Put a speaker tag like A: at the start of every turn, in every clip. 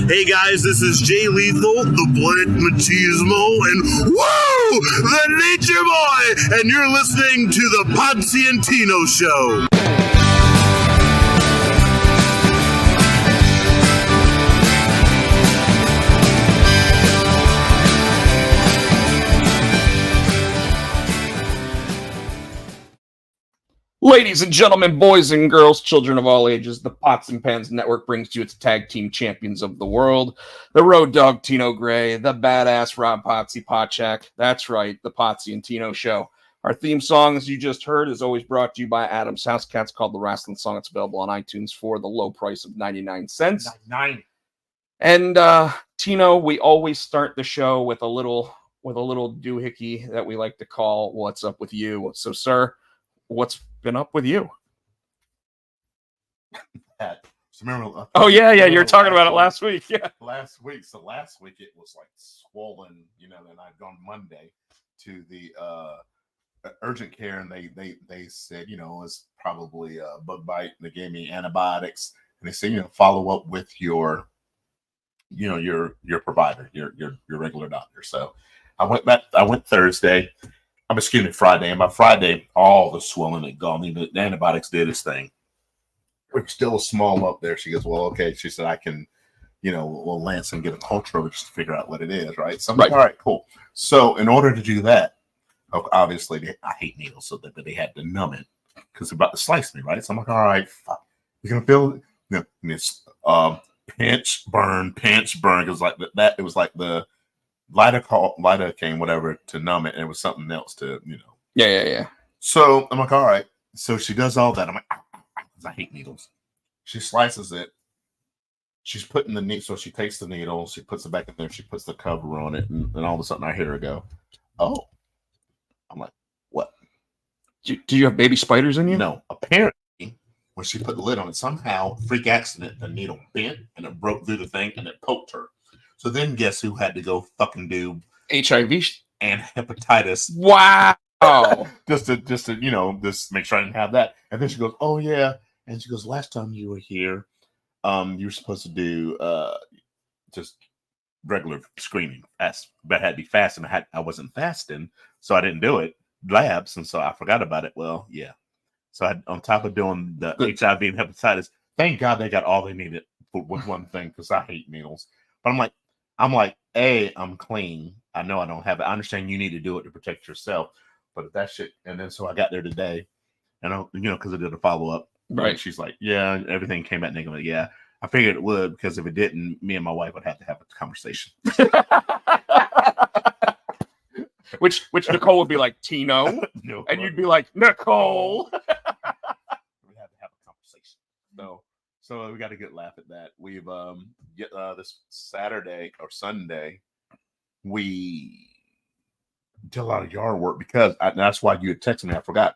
A: Hey guys, this is Jay Lethal, the Blake Machismo, and woo, the Nature Boy, and you're listening to the Potsy and Tino Show.
B: Ladies and gentlemen, boys and girls, children of all ages, the Pots and Pans Network brings to you its tag team champions of the world, the Road Dogg Tino Gray, the badass Rob Potsy Potchak. That's right, the Potsy and Tino Show. Our theme song, as you just heard, is always brought to you by Adam's House Cats, called The Wrestling Song. It's available on iTunes for the low price of 99 cents.
C: 99.
B: And Tino, we always start the show with a little doohickey that we like to call "What's Up With You?" So, sir, what's been up with you?
C: Remember,
B: You were talking about it last week. Yeah,
C: last week. So last week it was like swollen, and I'd gone Monday to the urgent care, and they said, it's probably a bug bite. They gave me antibiotics, and they said, follow up with your provider, your regular doctor. So I went back. I went Thursday. Friday. And by Friday, all the swelling had gone. The antibiotics did its thing. It's still a small lump there. She goes, well, okay. She said, I can, Lance and get a culture over just to figure out what it is, right? So I'm like, all right, cool. So in order to do that, obviously, I hate needles, so they had to numb it because they're about to slice me, right? So I'm like, all right, fuck. You're going to feel it's pinch, burn, because like that, it was like the lidocaine, whatever, to numb it, and it was something else to,
B: Yeah.
C: So I'm like, all right. So she does all that. I'm like, I hate needles. She slices it. She's putting the needle, so she takes the needle, she puts it back in there, she puts the cover on it, and all of a sudden I hear her go, oh. I'm like, what?
B: Do you have baby spiders in you?
C: No. Apparently, when she put the lid on it, somehow, freak accident, the needle bent, and it broke through the thing, and it poked her. So then guess who had to go fucking do
B: HIV
C: and hepatitis?
B: Wow.
C: just to make sure I didn't have that. And then she goes, oh yeah. And she goes, last time you were here, you were supposed to do just regular screening. But I had to be fasting. I wasn't fasting, so I didn't do it. Labs, and so I forgot about it. Well, yeah. So on top of doing the HIV and hepatitis, thank God they got all they needed with one thing, because I hate needles. But I'm like, A, I'm clean. I know I don't have it. I understand you need to do it to protect yourself. But if that shit, and then so I got there today, and because I did a follow up.
B: Right.
C: She's like, yeah, everything came back negative. Yeah, I figured it would, because if it didn't, me and my wife would have to have a conversation.
B: which Nicole would be like, Tino,
C: No,
B: and you'd be like, Nicole.
C: We have to have a conversation. So we got a good laugh at that. We've this Saturday or Sunday, we did a lot of yard work because that's why you had texted me. I forgot.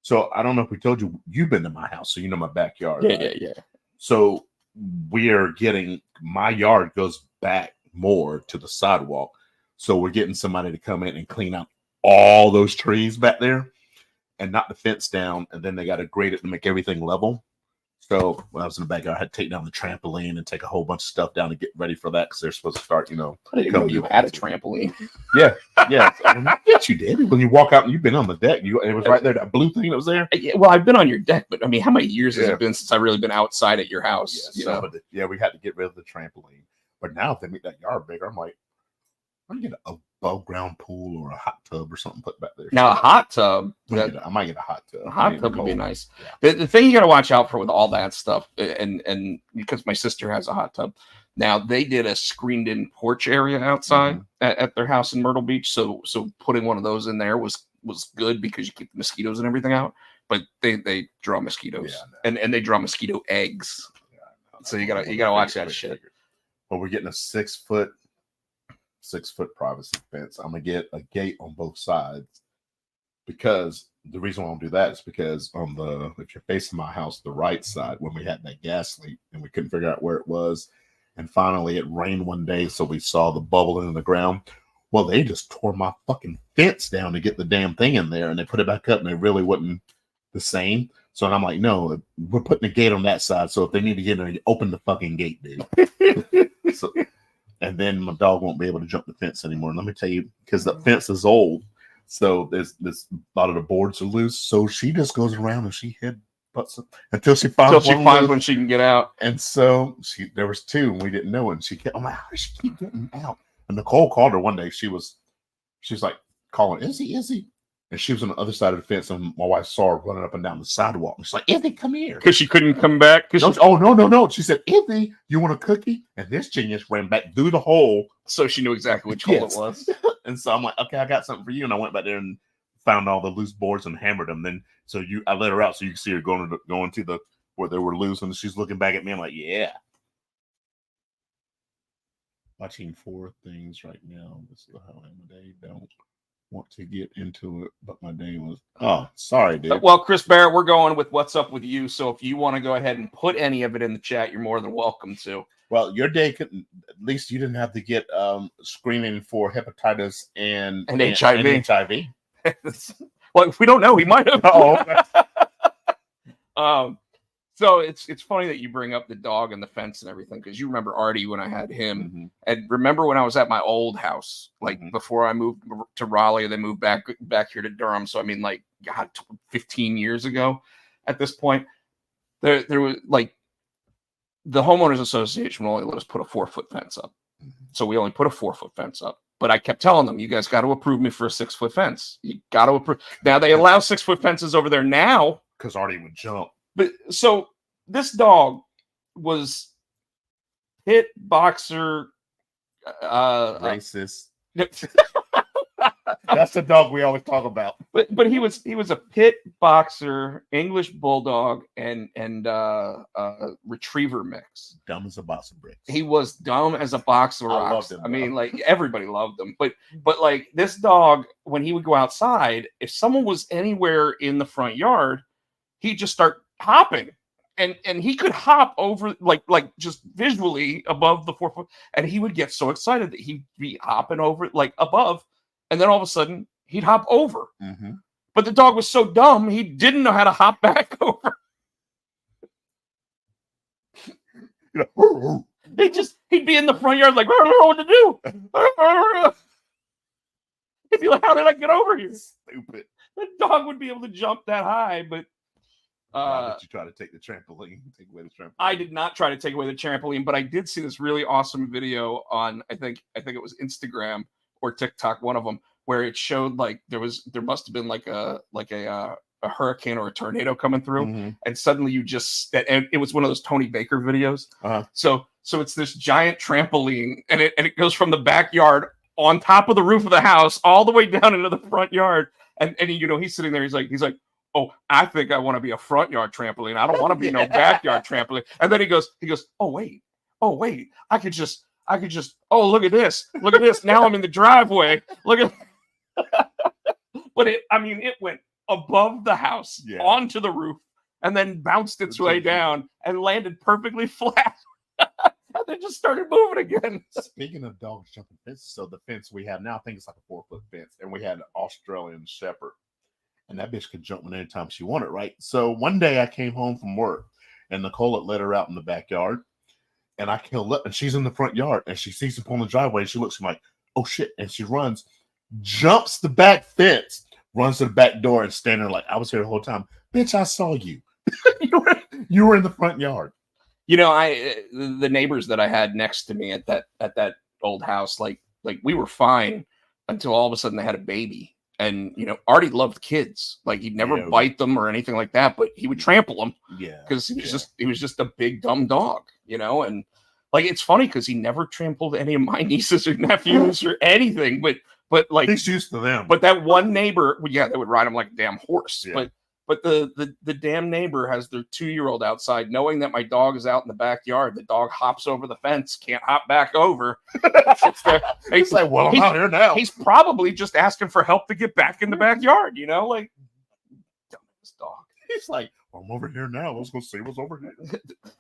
C: So I don't know if we told you, you've been to my house, so you know my backyard.
B: Yeah,
C: right?
B: yeah.
C: So my yard goes back more to the sidewalk. So we're getting somebody to come in and clean out all those trees back there and knock the fence down. And then they got to grade it to make everything level. So when I was in the backyard, I had to take down the trampoline and take a whole bunch of stuff down to get ready for that, because they're supposed to start,
B: I didn't know you had a trampoline.
C: Yeah. Yes, you did. When you walk out and you've been on the deck, it was right there, that blue thing that was there.
B: Yeah, well, I've been on your deck, but I mean, how many years has it been since I've really been outside at your house?
C: We had to get rid of the trampoline. But now if they make that yard bigger, I'm like, I'm gonna get a above ground pool or a hot tub or something put back there.
B: Now a hot tub.
C: I might get a hot tub.
B: A hot tub would be nice. Yeah. The thing you got to watch out for with all that stuff, and because my sister has a hot tub, now they did a screened in porch area outside at their house in Myrtle Beach. So putting one of those in there was good, because you keep the mosquitoes and everything out. But they draw mosquitoes, and they draw mosquito eggs. Yeah, so you gotta watch that shit.
C: Well, we're getting a 6 foot privacy fence. I'm gonna get a gate on both sides, because the reason why I'm gonna do that is because if you're facing my house, the right side, when we had that gas leak and we couldn't figure out where it was, and finally it rained one day, so we saw the bubble in the ground. Well, they just tore my fucking fence down to get the damn thing in there, and they put it back up, and it really wasn't the same. So I'm like, no, we're putting a gate on that side. So if they need to get in, open the fucking gate, dude. So, and then my dog won't be able to jump the fence anymore. And let me tell you, because the fence is old, so there's this a lot of the boards are loose. So she just goes around and she headbutts it until she finds
B: when she can get out.
C: And so there was two, and we didn't know. And she kept, I'm like, how does she keep getting out? And Nicole called her one day. She's like calling, Izzy. And she was on the other side of the fence, and my wife saw her running up and down the sidewalk. And she's like, Izzy, come here.
B: Because she couldn't come back.
C: No. She said, Izzy, you want a cookie? And this genius ran back through the hole.
B: So she knew exactly which hole it was.
C: And so I'm like, okay, I got something for you. And I went back there and found all the loose boards and hammered them. Then I let her out so you can see her going to the where they were loose, and she's looking back at me. I'm like, yeah. Watching 4 things right now. This is how I am today. Don't want to get into it, but my day was. Oh, sorry, dude.
B: Well, Chris Barrett, we're going with what's up with you. So if you want to go ahead and put any of it in the chat, you're more than welcome to.
C: Well, your day could, at least you didn't have to get screening for hepatitis and
B: HIV.
C: And HIV.
B: Well, if we don't know, he might have. So it's funny that you bring up the dog and the fence and everything, because you remember Artie when I had him,
C: Mm-hmm.
B: and remember when I was at my old house, like before I moved to Raleigh, then moved back here to Durham. So I mean, like, God, 15 years ago, at this point, there was like the homeowners association will only let us put a 4-foot fence up, so we only put a 4-foot fence up. But I kept telling them, you guys got to approve me for a 6-foot fence. You got to approve. Now they allow 6-foot fences over there now
C: because Artie would jump.
B: But so this dog was pit boxer,
C: racist. That's the dog we always talk about.
B: But he was a pit boxer, English bulldog, and retriever mix.
C: Dumb as a box of bricks.
B: He was dumb as a box of rocks.
C: Loved him,
B: I mean, like, everybody loved him. But like, this dog, when he would go outside, if someone was anywhere in the front yard, he'd just start hopping. And he could hop over like just visually above the 4 foot, and he would get so excited that he'd be hopping over like above, and then all of a sudden he'd hop over.
C: Mm-hmm.
B: But the dog was so dumb he didn't know how to hop back over. He'd be in the front yard like, I don't know what to do. He'd be like, how did I get over here?
C: Stupid.
B: The dog would be able to jump that high, but.
C: Did you try to take away the trampoline?
B: I did not try to take away the trampoline, but I did see this really awesome video on I think it was Instagram or TikTok, one of them, where it showed like there must have been like a hurricane or a tornado coming through, and suddenly and it was one of those Tony Baker videos. So it's this giant trampoline, and it goes from the backyard on top of the roof of the house all the way down into the front yard, and he's sitting there, he's like, oh, I think I want to be a front yard trampoline. I don't want to be no backyard trampoline. And then he goes, oh wait, I could just, oh, look at this. Now I'm in the driveway. Look at, but it went above the house onto the roof and then bounced its way down and landed perfectly flat. And then just started moving again.
C: Speaking of dogs jumping fences, so the fence we have now, I think it's like a 4-foot fence, and we had an Australian Shepherd. And that bitch could jump anytime she wanted, right? So one day I came home from work, and Nicole had let her out in the backyard, and I came up, and she's in the front yard, and she sees him on the driveway, and she looks like, oh shit, and she runs, jumps the back fence, runs to the back door, and standing there like, I was here the whole time. Bitch, I saw you. You were in the front yard.
B: The neighbors that I had next to me at that old house, like we were fine until all of a sudden they had a baby. And Artie loved kids. Like, he'd never bite them or anything like that, but he would trample them. Yeah, because he was just a big dumb dog, And like, it's funny because he never trampled any of my nieces or nephews or anything. But like,
C: he's used to them.
B: But that one neighbor, they would ride him like a damn horse. Yeah. But the damn neighbor has their 2-year-old outside, knowing that my dog is out in the backyard. The dog hops over the fence, can't hop back over. He's like, well, I'm out here now. He's probably just asking for help to get back in the backyard, like, dumbass dog.
C: He's like, well, I'm over here now. Let's go see what's over here.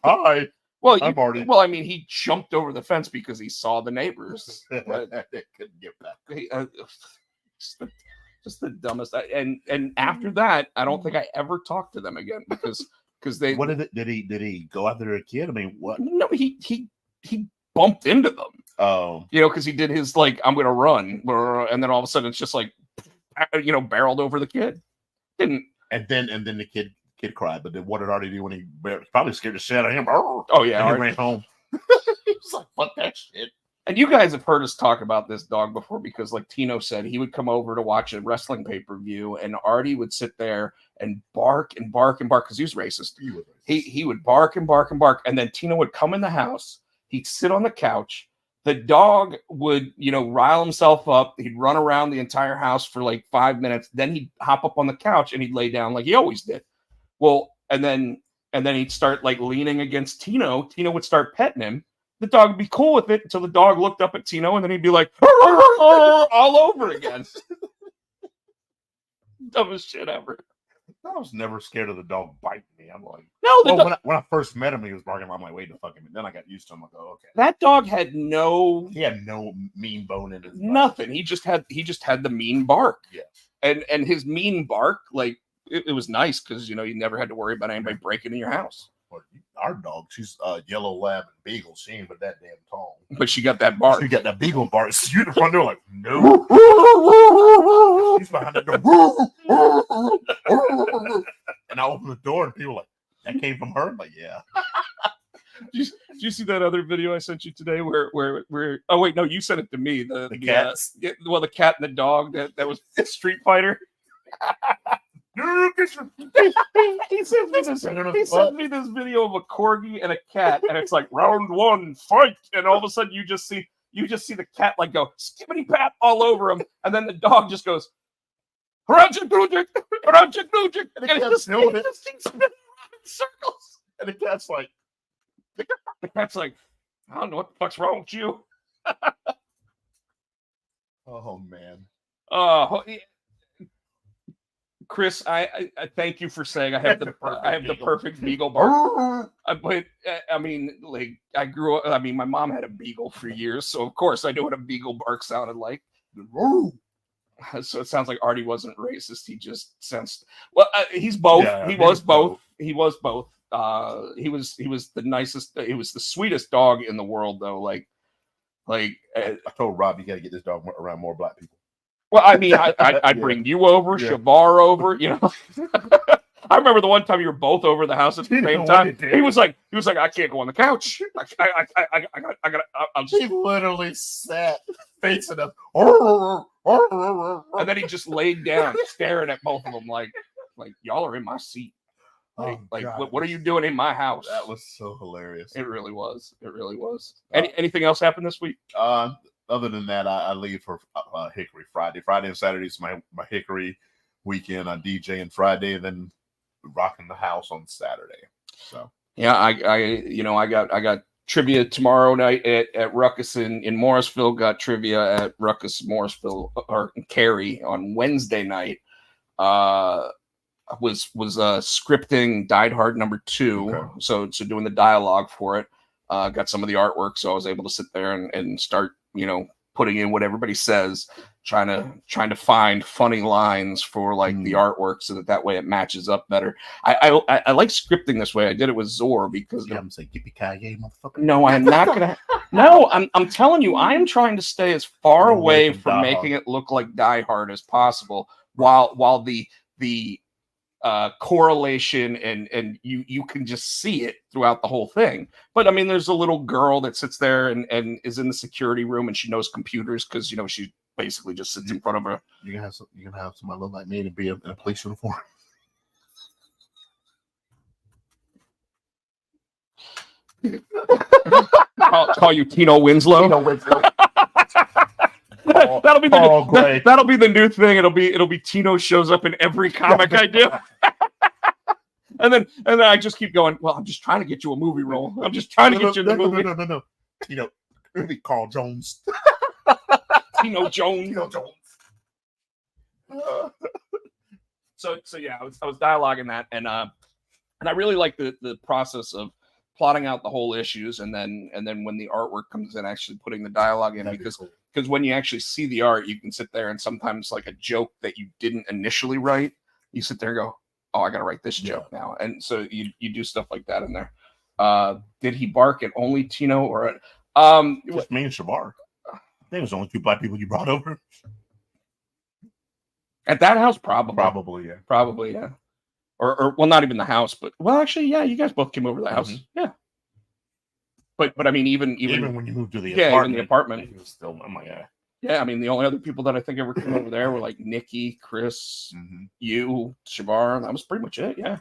C: Hi.
B: Well, he jumped over the fence because he saw the neighbors. But
C: they couldn't get back.
B: Just the dumbest. And after that, I don't think I ever talked to them again because they.
C: What did he go after a kid? I mean, what?
B: No, he bumped into them.
C: Oh,
B: Because he did his like I'm gonna run, and then all of a sudden it's just like barreled over the kid. Didn't.
C: And then the kid cried, but then what did Artie do when he probably scared the shit out of him?
B: Oh yeah,
C: and he ran home. He was like, "Fuck that shit."
B: And you guys have heard us talk about this dog before because, like Tino said, he would come over to watch a wrestling pay-per-view, and Artie would sit there and bark and bark and bark because he was racist. He would bark and bark and bark, and then Tino would come in the house. He'd sit on the couch. The dog would, rile himself up. He'd run around the entire house for like 5 minutes. Then he'd hop up on the couch and he'd lay down like he always did. Well, and then he'd start like leaning against Tino. Tino would start petting him. The dog would be cool with it until the dog looked up at Tino, and then he'd be like, all over again. Dumbest shit ever.
C: I was never scared of the dog biting me. I'm like,
B: no.
C: When I first met him, he was barking. I'm like, wait to fuck him. And then I got used to him. I'm like, oh, okay.
B: That dog had no.
C: He had no mean bone in his body.
B: Nothing. He just had the mean bark.
C: Yeah.
B: And his mean bark, like it was nice because you never had to worry about anybody breaking in your house.
C: Our dog, she's yellow lab and beagle. She ain't but that damn tall.
B: But she got that bark.
C: She got that beagle bark. You in the front door like, no. She's behind the door. And I open the door and people are like, that came from her? I'm like, yeah.
B: Did you see that other video I sent you today where oh wait, no, you sent it to me. The
C: cats.
B: The cat and the dog that was Street Fighter.
C: He
B: sent me this video of a corgi and a cat, and it's like round one, fight, and all of a sudden you just see the cat like go skippity pat all over him, and then the dog just goes and it just keeps spinning around in circles, and the cat's like I don't know what the fuck's wrong with you.
C: Oh man.
B: Chris, I thank you for saying I have the perfect beagle bark. But I mean, like I grew up. I mean, my mom had a beagle for years, so of course I knew what a beagle bark sounded like. So it sounds like Artie wasn't racist. He just sounds well. He's both.
C: Yeah,
B: he was both. He was both. He was the nicest. He was the sweetest dog in the world, though. I
C: told Rob you got to get this dog around more black people.
B: Well, I mean, I'd bring you over, Shavar over, I remember the one time you were both over the house at the same time. He was like, I can't go on the couch. I'll just.
C: He literally sat facing us.
B: And then he just laid down, staring at both of them like y'all are in my seat. What are you doing in my house?
C: That was so hilarious.
B: It really was. Anything else happened this week?
C: Other than that, I leave for Hickory Friday. Friday and Saturday is my Hickory weekend. I DJ on Friday, and then rocking the house on Saturday. So
B: yeah, I got trivia tomorrow night at Ruckus in Morrisville. Got trivia at Ruckus Morrisville or Cary on Wednesday night. Was scripting Die Hard #2, okay. So doing the dialogue for it. Got some of the artwork, so I was able to sit there and start, putting in what everybody says, trying to find funny lines for like the artwork, so that way it matches up better. I like scripting this way. I did it with Zor because
C: I'm saying yippee-ki-yay, motherfucker.
B: No, I'm not gonna. No, I'm telling you, I am trying to stay as far away from making it look like Die Hard as possible, while the correlation and you can just see it throughout the whole thing. But I mean, there's a little girl that sits there and is in the security room, and she knows computers because she basically just sits in front of her.
C: You're gonna have somebody look like me to be in a police uniform.
B: Call you Tino Winslow. That'll be the new thing. It'll be Tino shows up in every comic I do. and then I just keep going, well, I'm just trying to get you a movie role. I'm just trying to get you the movie.
C: No. It'll be Carl Jones.
B: Tino Jones.
C: Tino Jones.
B: So yeah, I was dialoguing that, and I really like the process of plotting out the whole issues, and then when the artwork comes in, actually putting the dialogue in. Because because when you actually see the art, you can sit there and sometimes like a joke that you didn't initially write, you sit there and go, oh, I gotta write this joke now. And so you do stuff like that in there. Did he bark at only Tino or
C: just me and Shabar? I think it was the only 2 black people you brought over.
B: At that house, probably.
C: Probably, yeah.
B: Or well, not even the house, but well, actually, yeah, you guys both came over to the house. Yeah. But I mean, even
C: when you moved to the
B: apartment, even the apartment,
C: it was still, I'm like,
B: yeah. I mean, the only other people that I think ever came over there were like Nikki, Chris, you, Shabar. That was pretty much it. Yeah.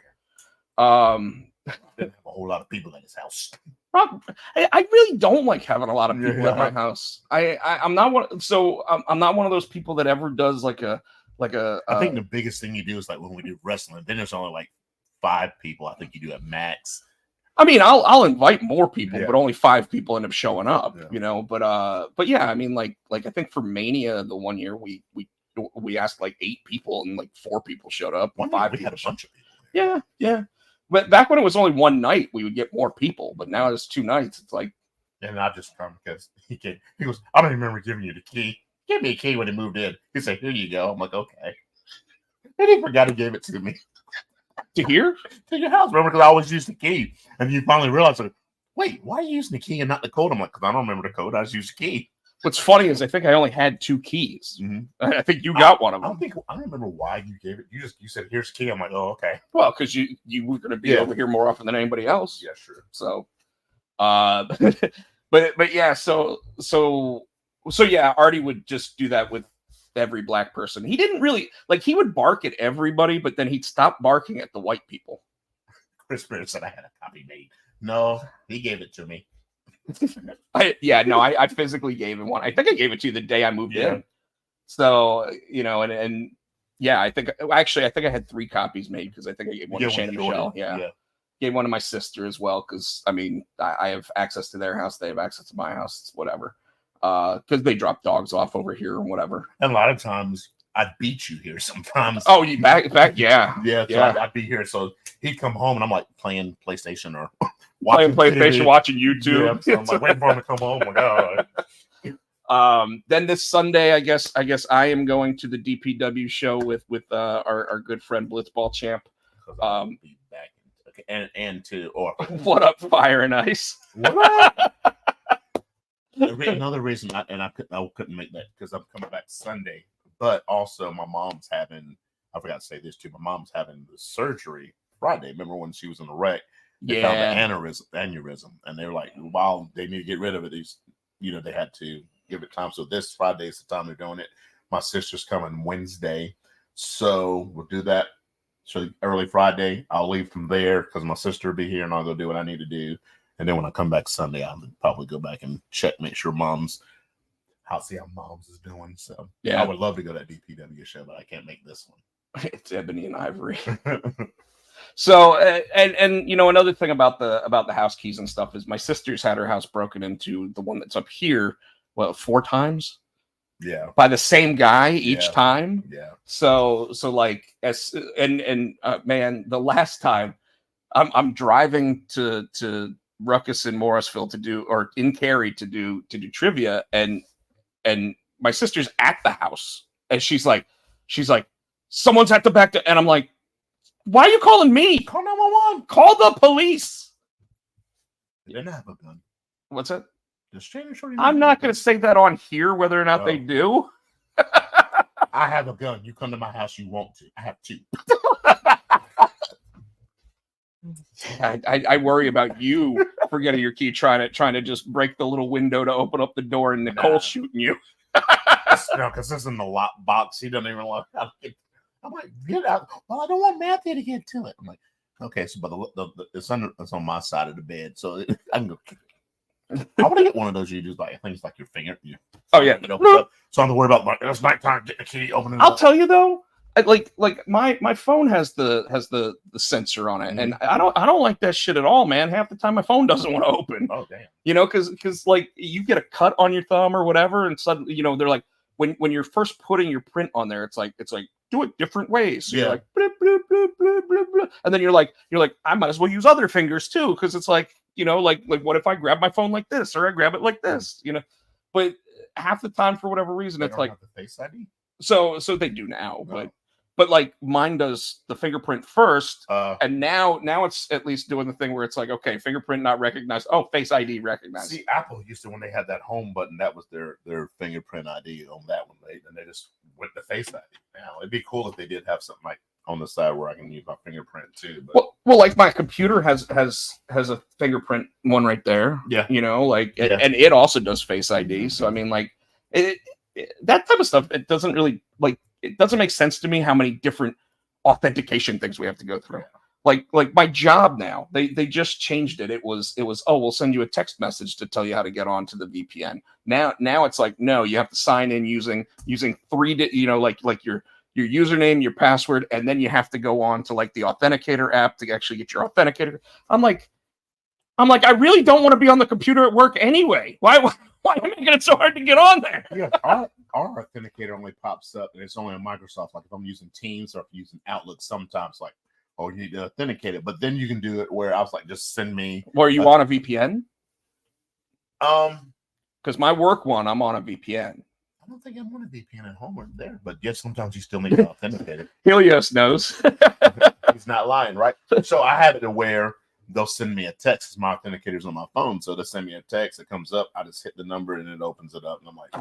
C: Didn't have a whole lot of people in his house.
B: I really don't like having a lot of people at my house. I'm not one. So I'm not one of those people that ever does like a. I
C: think the biggest thing you do is like when we do wrestling. Then there's only like 5 people. I think you do at max.
B: I mean, I'll invite more people, but only 5 people end up showing up. You know, but yeah, I mean, like I think for Mania the one year we asked like 8 people and like 4 people showed up. 5
C: we had a bunch of
B: people. Yeah. But back when it was only one night, we would get more people. But now it's 2 nights. It's like,
C: and I just come because he goes, I don't even remember giving you the key. Give me a key when he moved in. He said, here you go. I'm like, okay. And he forgot he gave it to me.
B: To here?
C: To your house. Remember, because I always used the key. And you finally realize, like, wait, why are you using the key and not the code? I'm like, because I don't remember the code. I just used the key.
B: What's funny is I think I only had 2 keys. I think you got one of them.
C: I don't remember why you gave it. You said, here's the key. I'm like, oh, okay.
B: Well, because you were going to be over here more often than anybody else.
C: Yeah, sure.
B: So, but yeah, so yeah, Artie would just do that with every black person. He didn't really like, he would bark at everybody, but then he'd stop barking at the white people.
C: Chris Spirit said I had a copy made. No, he gave it to me.
B: I physically gave him one. I think I gave it to you the day I moved in. So, you know, and yeah, I think I had 3 copies made because I think I gave one to Shane Michelle. Yeah. Gave one to my sister as well because I mean I have access to their house, they have access to my house, it's whatever. Because they drop dogs off over here and whatever.
C: And a lot of times I'd beat you here sometimes.
B: Oh, you back? Yeah.
C: So I'd be here. So he'd come home and I'm like playing PlayStation or
B: playing PlayStation, TV. Watching YouTube.
C: Yeah, so I'm like waiting for him to come home. Oh my
B: God. Then this Sunday, I guess I am going to the DPW show with our good friend Blitzball Champ.
C: Be back and to or
B: what up, Fire and Ice?
C: What? Another reason I couldn't make that because I'm coming back Sunday, but also my mom's having, I forgot to say this too, my mom's having the surgery Friday. Remember when she was in a wreck? They found an aneurysm, and they were like, while they need to get rid of it, they had to give it time. So this Friday is the time they're doing it. My sister's coming Wednesday, so we'll do that. So early Friday, I'll leave from there because my sister will be here, and I'll go do what I need to do. And then when I come back Sunday, I'll probably go back and make sure I'll see how Mom's is doing. So I would love to go to that DPW show, but I can't make this one.
B: It's Ebony and Ivory. So and you know, another thing about the house keys and stuff is my sister's had her house broken into, the one that's up here, 4 times.
C: Yeah.
B: By the same guy each time.
C: Yeah.
B: So like man, the last time I'm driving to Ruckus in Morrisville in Cary to do trivia, and my sister's at the house and she's like someone's at the back and I'm like, why are you calling me?
C: Call 911.
B: Call the police.
C: They didn't have a gun.
B: What's that?
C: I'm
B: not going to say that on here whether or not they do.
C: I have a gun. You come to my house, you want to. I have 2.
B: I worry about you forgetting your key, trying to just break the little window to open up the door, and Nicole shooting you.
C: No, because this is in the lock box. He doesn't even want. I'm like, get out. Well, I don't want Matthew to get to it. I'm like, okay, so but it's on my side of the bed, so I can go. I want to get one of those. You just like, I think it's like your finger.
B: Oh yeah.
C: So I don't have to worry about like it's nighttime. Get the key, open it.
B: I'll tell you though. Like my phone has the sensor on it, and I don't like that shit at all, man. Half the time my phone doesn't want to open.
C: Oh damn!
B: You know, because like you get a cut on your thumb or whatever, and suddenly they're like when you're first putting your print on there, it's like do it different ways. So you're like bloop, bloop, bloop, bloop, bloop, bloop. And then you're like I might as well use other fingers too, because it's like like what if I grab my phone like this or I grab it like this, But half the time for whatever reason
C: They
B: it's
C: don't
B: like
C: have the Face ID.
B: so they do now,
C: No.
B: but like mine does the fingerprint first,
C: Uh,
B: and now it's at least doing the thing where it's like, okay, fingerprint not recognized. Oh, Face ID recognized.
C: See, Apple used to, when they had that home button, that was their fingerprint ID on that one. And they just went to Face ID. Now it'd be cool if they did have something like on the side where I can use my fingerprint too. But
B: Well, like my computer has a fingerprint one right there.
C: Yeah.
B: You know, like,
C: Yeah.
B: and it also does Face ID. So I mean, like, that type of stuff. It doesn't really like. It doesn't make sense to me how many different authentication things we have to go through. Like my job now, they just changed it. It was oh, we'll send you a text message to tell you how to get onto the VPN. Now it's like, no, you have to sign in using three, like your username, your password, and then you have to go on to like the authenticator app to actually get your authenticator. I'm like, I really don't want to be on the computer at work anyway. Why am I making it so hard to get on there?
C: yeah, our authenticator only pops up, and it's only on Microsoft. Like if I'm using Teams or if I'm using Outlook, sometimes like, oh, you need to authenticate it. But then you can do it where I was like, just send me.
B: Or are you on a VPN?
C: Because
B: my work one, I'm on a VPN.
C: I don't think I'm on a VPN at home or there, but yes, sometimes you still need to authenticate it.
B: Helios knows.
C: He's not lying, right? So I have it to where they'll send me a text. 'Cause my authenticator's on my phone, so they'll send me a text. It comes up. I just hit the number and it opens it up, and I'm like,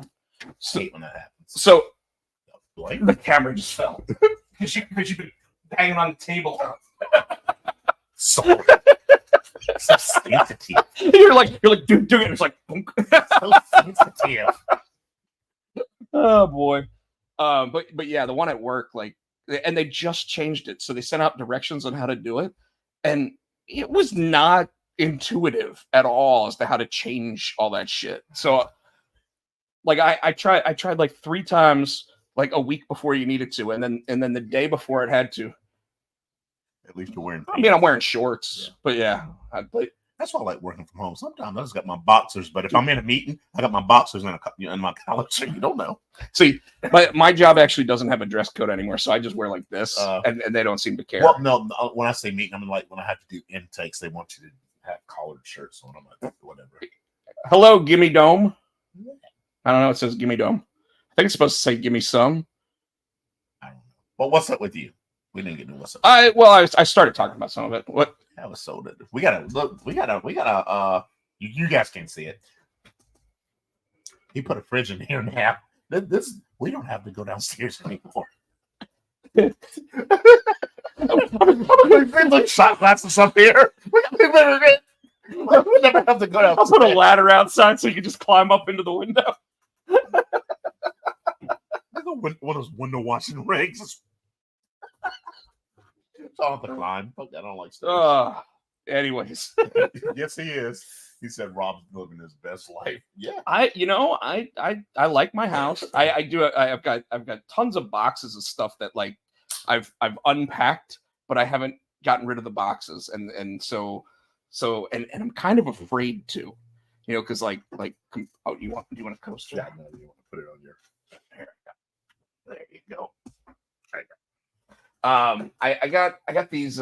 C: hate when that happens.
B: So
C: Blake?
B: the camera just fell because you've been banging on the table.
C: So sensitive.
B: You're like, dude, do it. It's like,
C: So sensitive.
B: oh boy. But yeah, the one at work, like, and they just changed it, so they sent out directions on how to do it, and it was not intuitive at all as to how to change all that shit. So, like, I tried like 3 times, like a week before you needed to, and then the day before it had to.
C: At least you're wearing.
B: I mean, I'm wearing shorts,
C: Yeah.
B: But yeah,
C: That's why I like working from home. Sometimes I just got my boxers, but if I'm in a meeting, I got my boxers in my collar, so you don't know.
B: See, my job actually doesn't have a dress code anymore, so I just wear like this, and they don't seem to care.
C: Well, no, when I say meeting, I mean like when I have to do intakes, they want you to have collared shirts on. I'm like, whatever.
B: Hello, gimme dome. I don't know. It says gimme dome. I think it's supposed to say gimme some.
C: I don't know. But what's up with you? We didn't get to what's up.
B: I started talking about some of it. What?
C: That was so good. We gotta look. We gotta. You guys can't see it. He put a fridge in here now. This we don't have to go downstairs anymore. I'm gonna shot glasses up here. We never have to go downstairs.
B: I'll put a ladder outside so you can just climb up into the window.
C: One of those window washing rigs. It's on the climb. I don't like stairs.
B: Anyways.
C: Yes, he is. He said Rob's living his best life. Yeah.
B: I like my house. I do. I've got tons of boxes of stuff that like I've unpacked, but I haven't gotten rid of the boxes, and so I'm kind of afraid to, because like oh, do you want a coaster?
C: Yeah, no, you want to put it on your.
B: There you go. Right. I got these.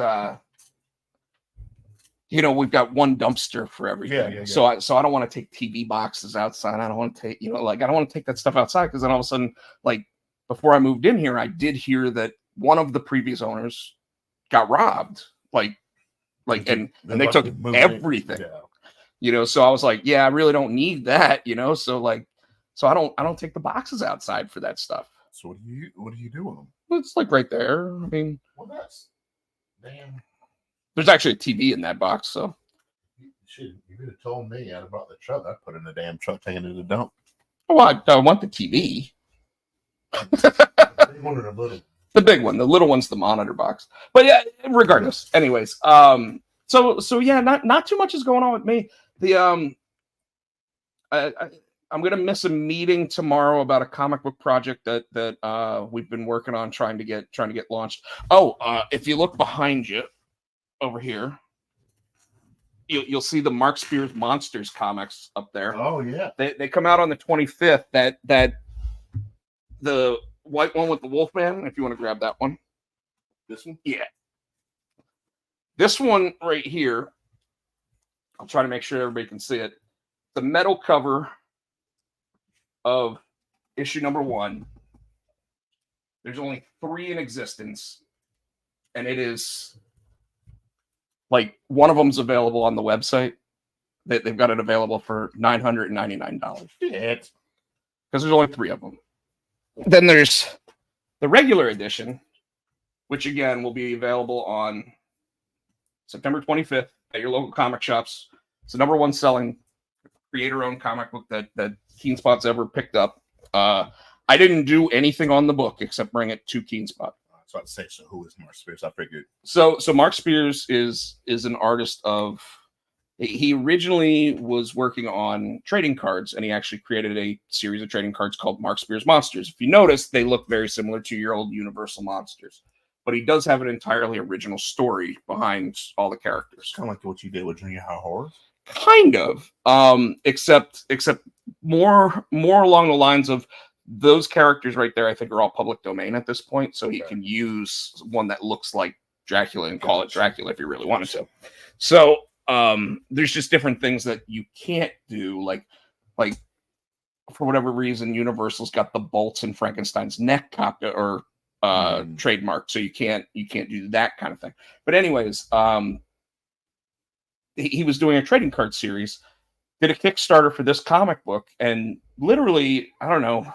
B: We've got one dumpster for everything.
C: Yeah.
B: So I don't want to take TV boxes outside. I don't want to take, I don't want to take that stuff outside because then all of a sudden, like before I moved in here, I did hear that one of the previous owners got robbed. And they took everything.
C: Yeah.
B: So I was like, yeah, I really don't need that. So I don't take the boxes outside for that stuff.
C: So what do you do with them?
B: It's like right there. I mean,
C: Well, that's damn.
B: There's actually a TV in that box, so.
C: You could have told me. I'd have brought the truck. I'd put it in the damn truck, taking it to the dump.
B: Well, I want the TV.
C: They wanted a little.
B: The big one. The little one's the monitor box. But yeah, regardless. Anyways, so yeah, not too much is going on with me. I'm gonna miss a meeting tomorrow about a comic book project that we've been working on trying to get launched. Oh, if you look behind you over here, you'll see the Mark Spears Monsters comics up there.
C: Oh yeah,
B: they come out on the 25th. That the white one with the Wolfman. If you want to grab that one,
C: this one.
B: Yeah, this one right here. I'll try to make sure everybody can see it. The metal cover. of issue number 1. There's only 3 in existence, and it is like one of them's available on the website. They've got it available for $999.
C: Shit.
B: Because there's only 3 of them. Then there's the regular edition, which again will be available on September 25th at your local comic shops. It's the number 1 selling creator-owned comic book that KeenSpot's ever picked up. I didn't do anything on the book except bring it to KeenSpot.
C: So I'd say, so who is Mark Spears? I figured.
B: So Mark Spears is an artist of. He originally was working on trading cards, and he actually created a series of trading cards called Mark Spears Monsters. If you notice, they look very similar to your old Universal monsters, but he does have an entirely original story behind all the characters.
C: Kind of like what you did with Junior High Horror.
B: Kind of, except more along the lines of those characters right there. I think are all public domain at this point, so he can use one that looks like Dracula and call it Dracula if he really wanted to. So. There's just different things that you can't do, like for whatever reason, Universal's got the bolts in Frankenstein's neck or trademark, so you can't do that kind of thing. But anyways, he was doing a trading card series, did a Kickstarter for this comic book, and literally, I don't know,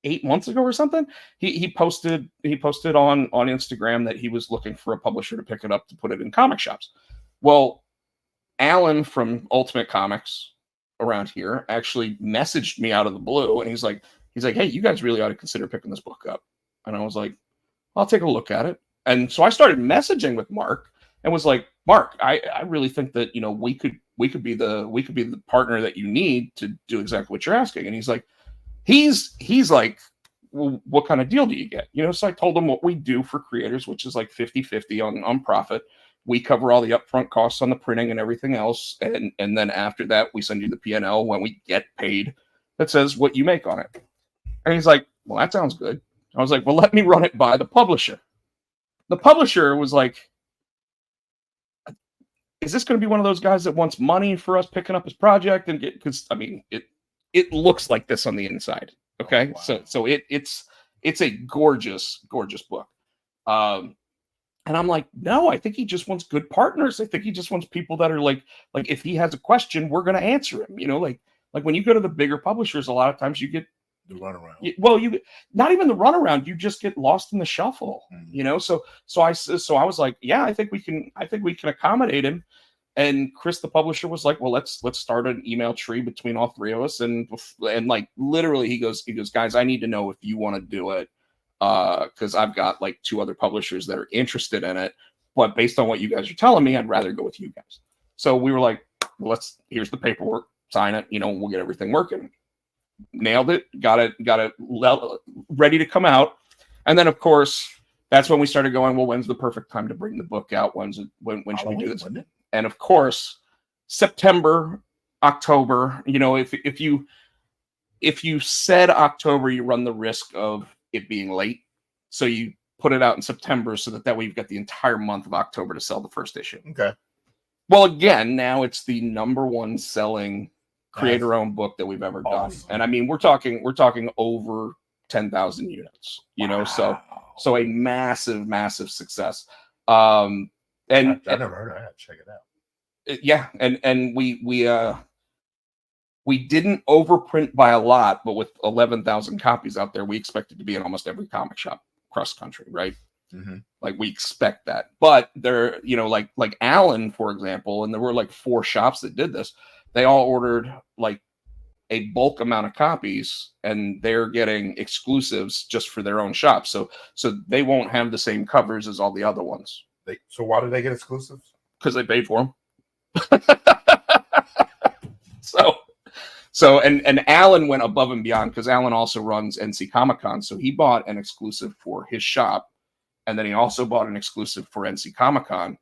B: 8 months ago or something, he posted on Instagram that he was looking for a publisher to pick it up to put it in comic shops. Well, Alan from Ultimate Comics around here actually messaged me out of the blue, and he's like, hey, you guys really ought to consider picking this book up. And I was like, I'll take a look at it. And so I started messaging with Mark and was like, Mark, I really think that, we could be the partner that you need to do exactly what you're asking. And he's like, well, what kind of deal do you get? So I told him what we do for creators, which is like 50-50 on profit. We cover all the upfront costs on the printing and everything else. And then after that, we send you the P&L when we get paid that says what you make on it. And he's like, well, that sounds good. I was like, well, let me run it by the publisher. The publisher was like, is this going to be one of those guys that wants money for us picking up his project? And because, I mean, it looks like this on the inside. Okay. Oh, wow. So it's a gorgeous, gorgeous book. And I'm like, no, I think he just wants good partners. I think he just wants people that are like if he has a question, we're going to answer him. Like when you go to the bigger publishers, a lot of times you get
C: the runaround.
B: You not even the runaround. You just get lost in the shuffle. Mm-hmm. So I was like, yeah, I think we can accommodate him. And Chris, the publisher, was like, well, let's start an email tree between all 3 of us. And like literally, he goes, guys, I need to know if you want to do it. Because I've got like 2 other publishers that are interested in it, but based on what you guys are telling me, I'd rather go with you guys. So we were like, well, here's the paperwork, sign it, we'll get everything working. Nailed it, got it ready to come out. And then of course, that's when we started going, well, when's the perfect time to bring the book out? When should we do this? And of course, September, October, if you said October, you run the risk of it being late, so you put it out in September so that way you've got the entire month of October to sell the first issue.
C: Okay.
B: Well, again, now it's the number 1 selling creator-owned book that we've ever done, and I mean we're talking over 10,000 units.
C: Wow.
B: So a massive success.
C: And I never heard of that. Check it out.
B: Yeah, and we didn't overprint by a lot, but with 11,000 copies out there, we expect it to be in almost every comic shop across the country, right?
C: Mm-hmm.
B: Like we expect that. But there, like Alan, for example, and there were like 4 shops that did this. They all ordered like a bulk amount of copies, and they're getting exclusives just for their own shop. So they won't have the same covers as all the other ones.
C: So why do they get exclusives?
B: Because they paid for them. So Alan went above and beyond, because Alan also runs NC Comic Con. So he bought an exclusive for his shop, and then he also bought an exclusive for NC Comic Con.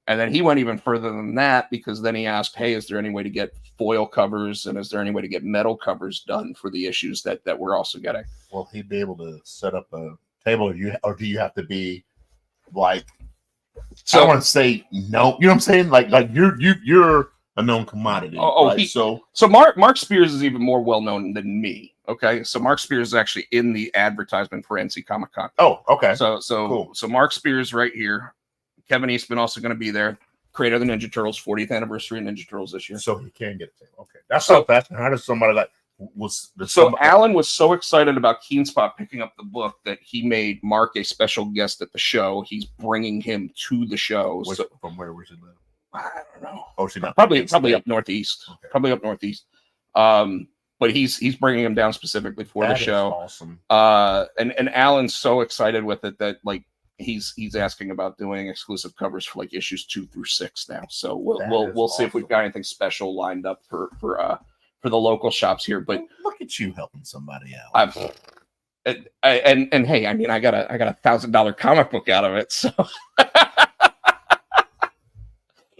B: And then he went even further than that, because then he asked, hey, is there any way to get foil covers, and is there any way to get metal covers done for the issues that we're also getting?
C: Will he be able to set up a table, or do you have to be like, so I don't want to say no, you know what I'm saying? Like you're a known commodity.
B: So Mark Spears is even more well known than me. Okay, so Mark Spears is actually in the advertisement for NC Comic Con.
C: Oh, okay.
B: So
C: Cool.
B: so Mark Spears right here. Kevin Eastman also going to be there. Creator of the Ninja Turtles, 40th anniversary of Ninja Turtles this year.
C: So he can get it. Okay, that's so fascinating. How does somebody like
B: Alan was so excited about Keenspot picking up the book that he made Mark a special guest at the show. He's bringing him to the show.
C: From where was he live?
B: I don't know.
C: Oh, she's not
B: probably up northeast.
C: Okay.
B: Probably up northeast. But he's bringing him down specifically for the show.
C: Awesome.
B: And Alan's so excited with it that like he's asking about doing exclusive covers for like issues 2 through 6 now. So we'll see if we've got anything special lined up for the local shops here. But
C: look at you helping somebody out.
B: And hey, I mean, I got a $1,000 comic book out of it. So,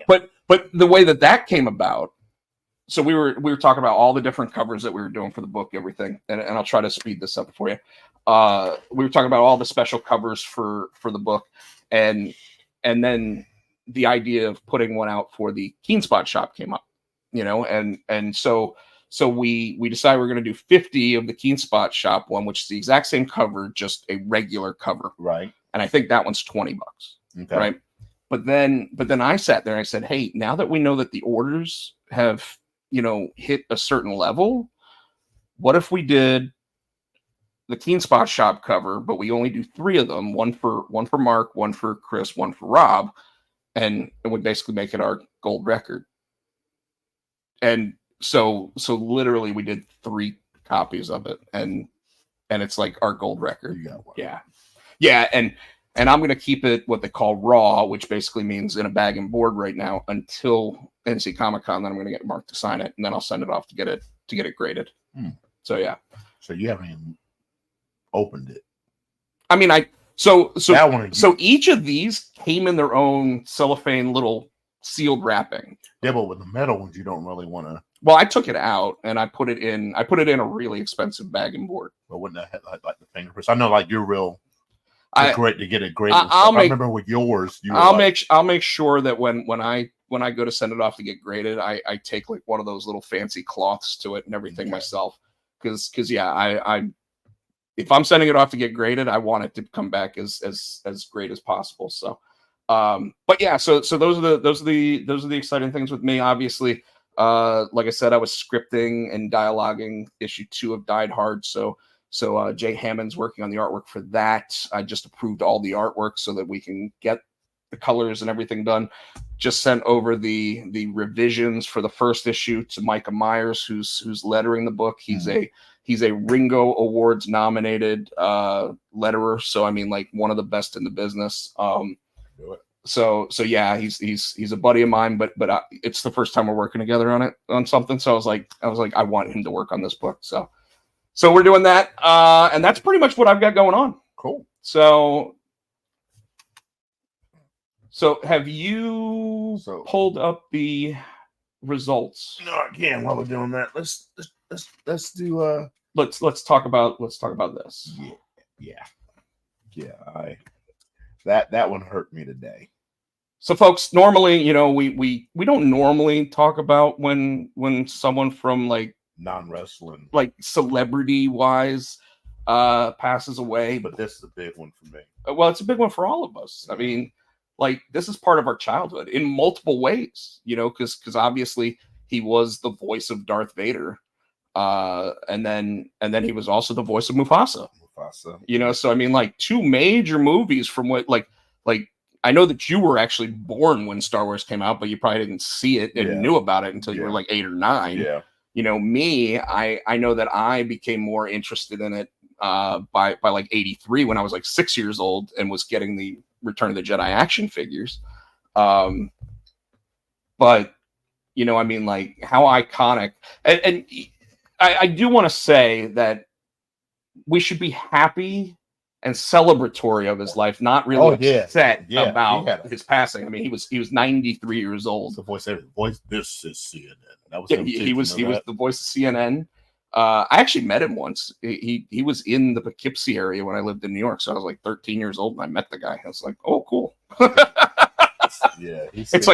B: but the way that came about. So we were talking about all the different covers that we were doing for the book, everything, and I'll try to speed this up for you. We were talking about all the special covers for the book, and then the idea of putting one out for the Keenspot shop came up, and so we decided we're going to do 50 of the Keenspot shop one, which is the exact same cover, just a regular cover,
C: right?
B: And I think that one's $20,
C: okay.
B: Right? But then I sat there and I said, hey, now that we know that the orders have hit a certain level, what if we did the Keenspot shop cover, but we only do 3 of them, one for Mark, one for Chris, one for Rob, and we basically make it our gold record. And so literally we did 3 copies of it, and it's like our gold record.
C: You got one.
B: Yeah, and I'm going to keep it what they call raw, which basically means in a bag and board right now until NC Comic Con. Then I'm going to get Mark to sign it, and then I'll send it off to get it graded. So yeah.
C: So you haven't even opened it.
B: I mean, so
C: that one,
B: so each of these came in their own cellophane little sealed wrapping.
C: Yeah, but with the metal ones, you don't really want to.
B: Well, I took it out and I put it in a really expensive bag and board.
C: But wouldn't that have like the fingerprints? I know, like you're real. Great to get it graded.
B: I
C: remember with yours.
B: I'll make sure that when I go to send it off to get graded, I take like one of those little fancy cloths to it and everything myself. Because yeah, I if I'm sending it off to get graded, I want it to come back as great as possible. So, but yeah, so those are the exciting things with me. Obviously, like I said, I was scripting and dialoguing issue 2 of Died Hard. So Jay Hammond's working on the artwork for that. I just approved all the artwork so that we can get the colors and everything done. Just sent over the revisions for the first issue to Micah Myers, who's lettering the book. He's a Ringo Awards nominated letterer. So I mean, like one of the best in the business. So yeah, he's a buddy of mine, but it's the first time we're working together on something. So I was like, I want him to work on this book. So we're doing that, and that's pretty much what I've got going on.
C: Cool.
B: So have you pulled up the results?
C: No, I can't. While we're doing that, let's do.
B: Let's talk about this.
C: Yeah. That one hurt me today.
B: So, folks, normally, we don't normally talk about when someone from like
C: non-wrestling,
B: like celebrity wise passes away,
C: but this is a big one for me.
B: Well, it's a big one for all of us. I mean, like this is part of our childhood in multiple ways, because obviously he was the voice of Darth Vader, and then he was also the voice of Mufasa. So I mean, like 2 major movies from what like I know that you were actually born when Star Wars came out, but you probably didn't see it and knew about it until you were like 8 or 9.
C: Yeah.
B: Me, I know that I became more interested in it by like 83 when I was like 6 years old and was getting the Return of the Jedi action figures. But I mean, like how iconic, and I do want to say that we should be happy and celebratory of his life, not really upset about his passing. I mean, he was 93 years old.
C: The voice. This is CNN. That was
B: he was the voice of CNN. I actually met him once. He was in the Poughkeepsie area when I lived in New York. So I was like 13 years old and I met the guy. I was like, oh, cool.
C: Yeah.
B: It's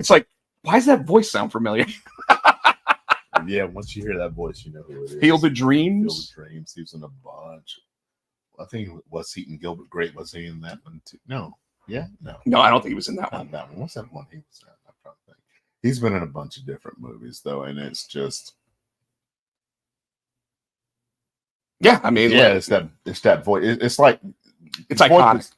B: like, why does that voice sound familiar?
C: Yeah, once you hear that voice, you know who it is.
B: Field of Dreams.
C: Field of Dreams. He was in a bunch. I think was he in Gilbert Grape? Was he in that one too? No. Yeah, no.
B: No, I don't think he was in that
C: Not
B: one.
C: that one. What's that one he was in? I'm trying to think. He's been in a bunch of different movies though, and it's just
B: Yeah, I mean,
C: yeah,
B: like,
C: it's that voice. It's like
B: it's iconic.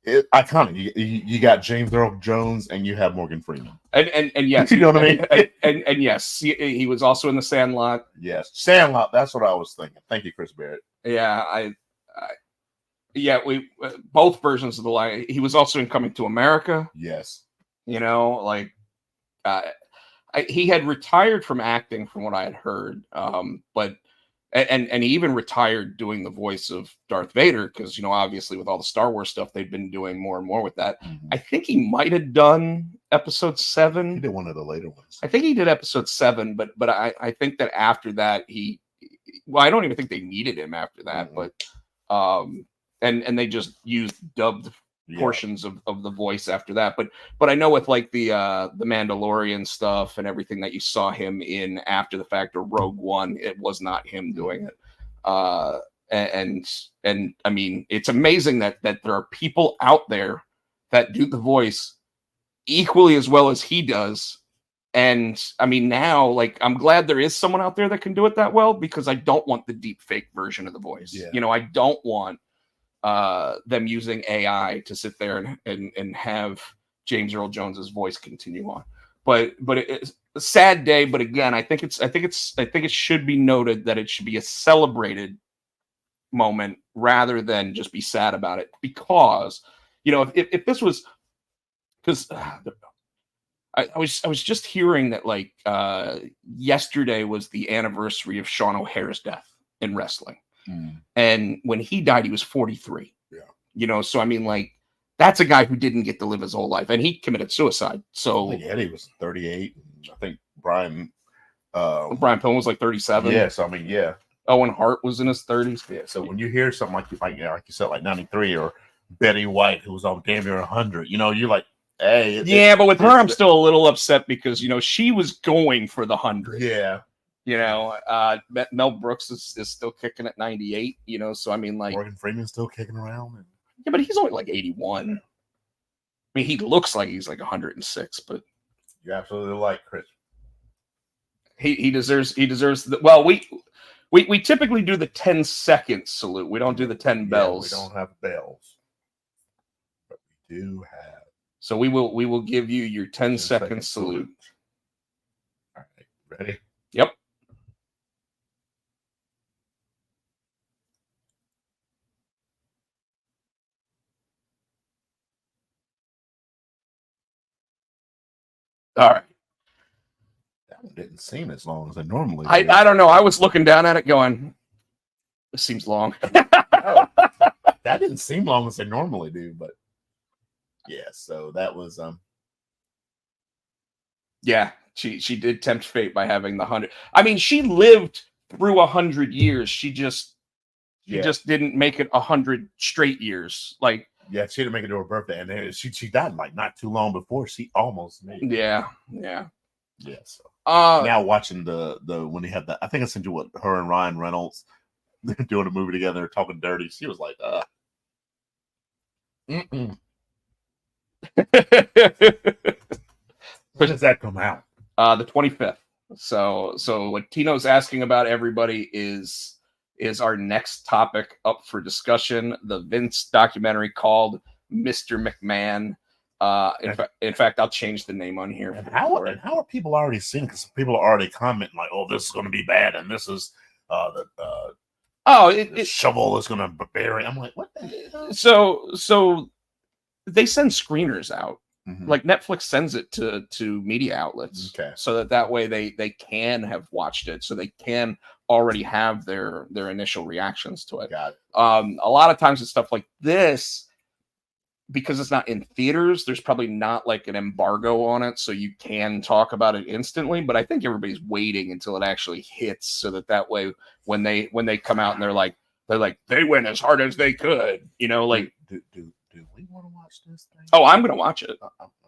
C: Iconic. You got James Earl Jones and you have Morgan Freeman.
B: And yes,
C: You know what I mean?
B: And yes, he was also in The Sandlot.
C: Yes, Sandlot. That's what I was thinking. Thank you, Chris Barrett.
B: Yeah, we both versions of the line. He was also in Coming to America.
C: Yes.
B: You know, like he had retired from acting, from what I had heard. But he even retired doing the voice of Darth Vader because, you know, obviously with all the Star Wars stuff, they've been doing more and more with that.
C: Mm-hmm.
B: I think he might have done episode 7.
C: He did one of the later ones.
B: I think he did episode 7, but I think that after that I don't even think they needed him after that,
C: Mm-hmm.
B: but and they just used dubbed portions of the voice after that. But I know with like the Mandalorian stuff and everything that you saw him in after the fact, or Rogue One, it was not him doing it. And I mean, it's amazing that there are people out there that do the voice equally as well as he does. And I mean, now, like, I'm glad there is someone out there that can do it that well, because I don't want the deep fake version of the voice.
C: Yeah.
B: You know, I don't want them using AI to sit there and have James Earl Jones's voice continue on. But it's a sad day. But again, I think it should be noted that it should be a celebrated moment rather than just be sad about it. Because, you know, if this was, because I was just hearing that, like, yesterday was the anniversary of Sean O'Hare's death in wrestling. And when he died, he was 43.
C: Yeah.
B: You know, so I mean, like, that's a guy who didn't get to live his whole life, and he committed suicide. So
C: Eddie was 38. I think Brian
B: Pillman was like 37.
C: Yes, I mean, yeah.
B: Owen Hart was in his 30s.
C: Yeah. So when you hear something like you said, like 93, or Betty White, who was on damn near 100, you know, you're like, hey.
B: Yeah, but with her, I'm still a little upset because, you know, she was going for the 100.
C: Yeah.
B: You know, Mel Brooks is still kicking at 98, you know, so I mean, like,
C: Morgan Freeman's still kicking around.
B: Yeah, but he's only like 81. I mean, he looks like he's like 106, but
C: you're absolutely right, Chris.
B: He deserves the, well, we typically do the 10-second salute. We don't do the 10 bells.
C: We don't have bells. But we do have.
B: So we will give you your 10-second salute.
C: All right, ready?
B: Yep. All right.
C: That one didn't seem as long as it normally
B: I don't know. I was looking down at it going, this seems long.
C: Oh, that didn't seem long as they normally do, but yeah, so that was
B: yeah, she did tempt fate by having the 100. I mean, she lived through 100 years. She just didn't make it 100 straight years. Like,
C: yeah, she didn't make it to her birthday, and she died like not too long before. She almost made it.
B: Yeah.
C: So now watching the when they had that, I think I sent you what her and Ryan Reynolds doing a movie together, talking dirty. She was like, when does that come out?
B: The 25th. So what Tino's asking about, everybody, is our next topic up for discussion, the Vince documentary called Mr. McMahon. In fact, I'll change the name on here.
C: And how are people already seeing? Because people are already commenting like, "Oh, this is going to be bad," and this is the shovel is going to bury. I'm like, what the hell?
B: So they send screeners out.
C: Mm-hmm.
B: Like Netflix sends it to media outlets,
C: okay,
B: so that way they can have watched it, so they can already have their initial reactions to it.
C: Got it.
B: A lot of times it's stuff like this, because it's not in theaters, there's probably not like an embargo on it, so you can talk about it instantly. But I think everybody's waiting until it actually hits, so that way when they come out and they're like they went as hard as they could, you know, like.
C: Do we want to watch this thing?
B: Oh, I'm gonna watch it,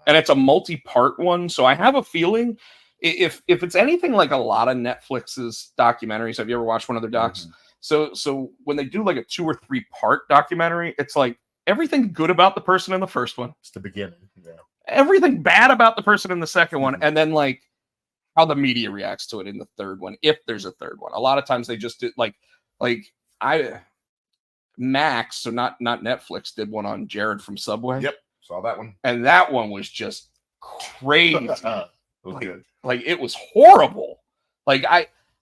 B: and it's a multi-part one, so I have a feeling if it's anything like a lot of Netflix's documentaries, have you ever watched one of their docs? So when they do like a 2 or 3 part documentary, it's like everything good about the person in the first one,
C: It's the beginning. Yeah.
B: everything bad about the person in the second one, and then like how the media reacts to it in the third one, if there's a third one. A lot of times they just did like Max, so not Netflix, did one on Jared from Subway.
C: Yep, saw that one,
B: and that one was just crazy.
C: It was good.
B: Like it was horrible. Like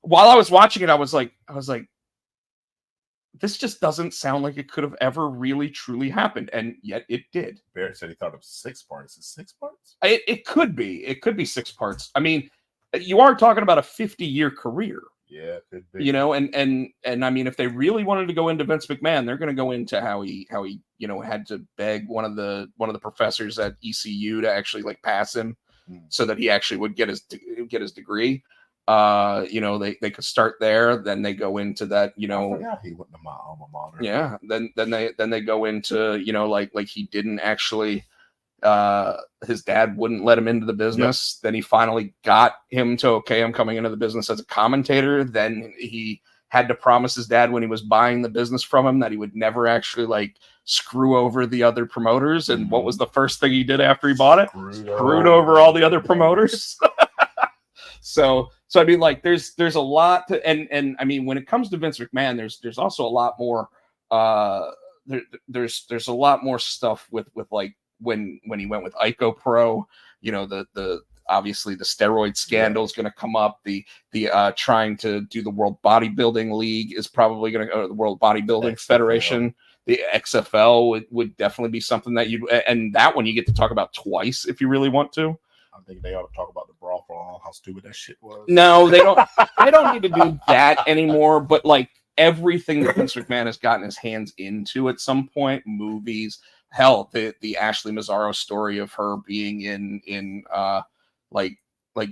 B: while I was watching it, I was like, this just doesn't sound like it could have ever really truly happened, and yet it did.
C: Barrett said he thought it was 6 parts. Is it 6 parts?
B: It could be. It could be 6 parts. I mean, you are talking about a 50-year career.
C: Yeah, it could be.
B: You know, and I mean, if they really wanted to go into Vince McMahon, they're going to go into how he had to beg one of the professors at ECU to actually like pass him, so that he actually would get his degree. They could start there, then they go into that.
C: I forgot he went to my alma mater.
B: Yeah, then they go into like he didn't actually. His dad wouldn't let him into the business. Yep. Then he finally got him to, okay, I'm coming into the business as a commentator. Then he had to promise his dad when he was buying the business from him that he would never actually like screw over the other promoters. And what was the first thing he did after he bought it? Screwed over all the other promoters. So I mean, like there's a lot to, and I mean, when it comes to Vince McMahon, there's also a lot more, there's a lot more stuff with like, when he went with Ico Pro, the obviously the steroid scandal is going to come up. The trying to do the World Bodybuilding League is probably going to go to the World Bodybuilding
C: XFL.
B: Federation. The XFL would definitely be something that and that one you get to talk about twice if you really want to.
C: I think they ought to talk about the Brawl for All, how stupid that shit was.
B: No, they don't. They don't need to do that anymore. But like everything that Vince McMahon has gotten his hands into at some point, movies. Hell, the Ashley Mazzaro story of her being in like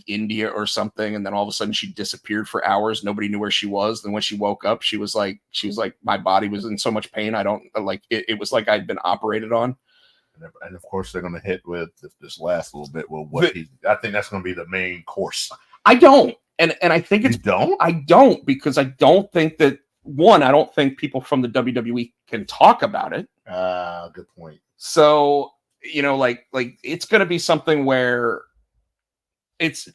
B: India or something, and then all of a sudden she disappeared for hours. Nobody knew where she was. Then when she woke up, she was like, my body was in so much pain. I don't like it. It was like I'd been operated on.
C: And of course, they're going to hit with this last little bit. Well, I think that's going to be the main course.
B: I don't, and I think it's
C: don't.
B: I don't because I don't think that. One, I don't think people from the WWE can talk about it.
C: Good point.
B: So, like it's going to be something where it's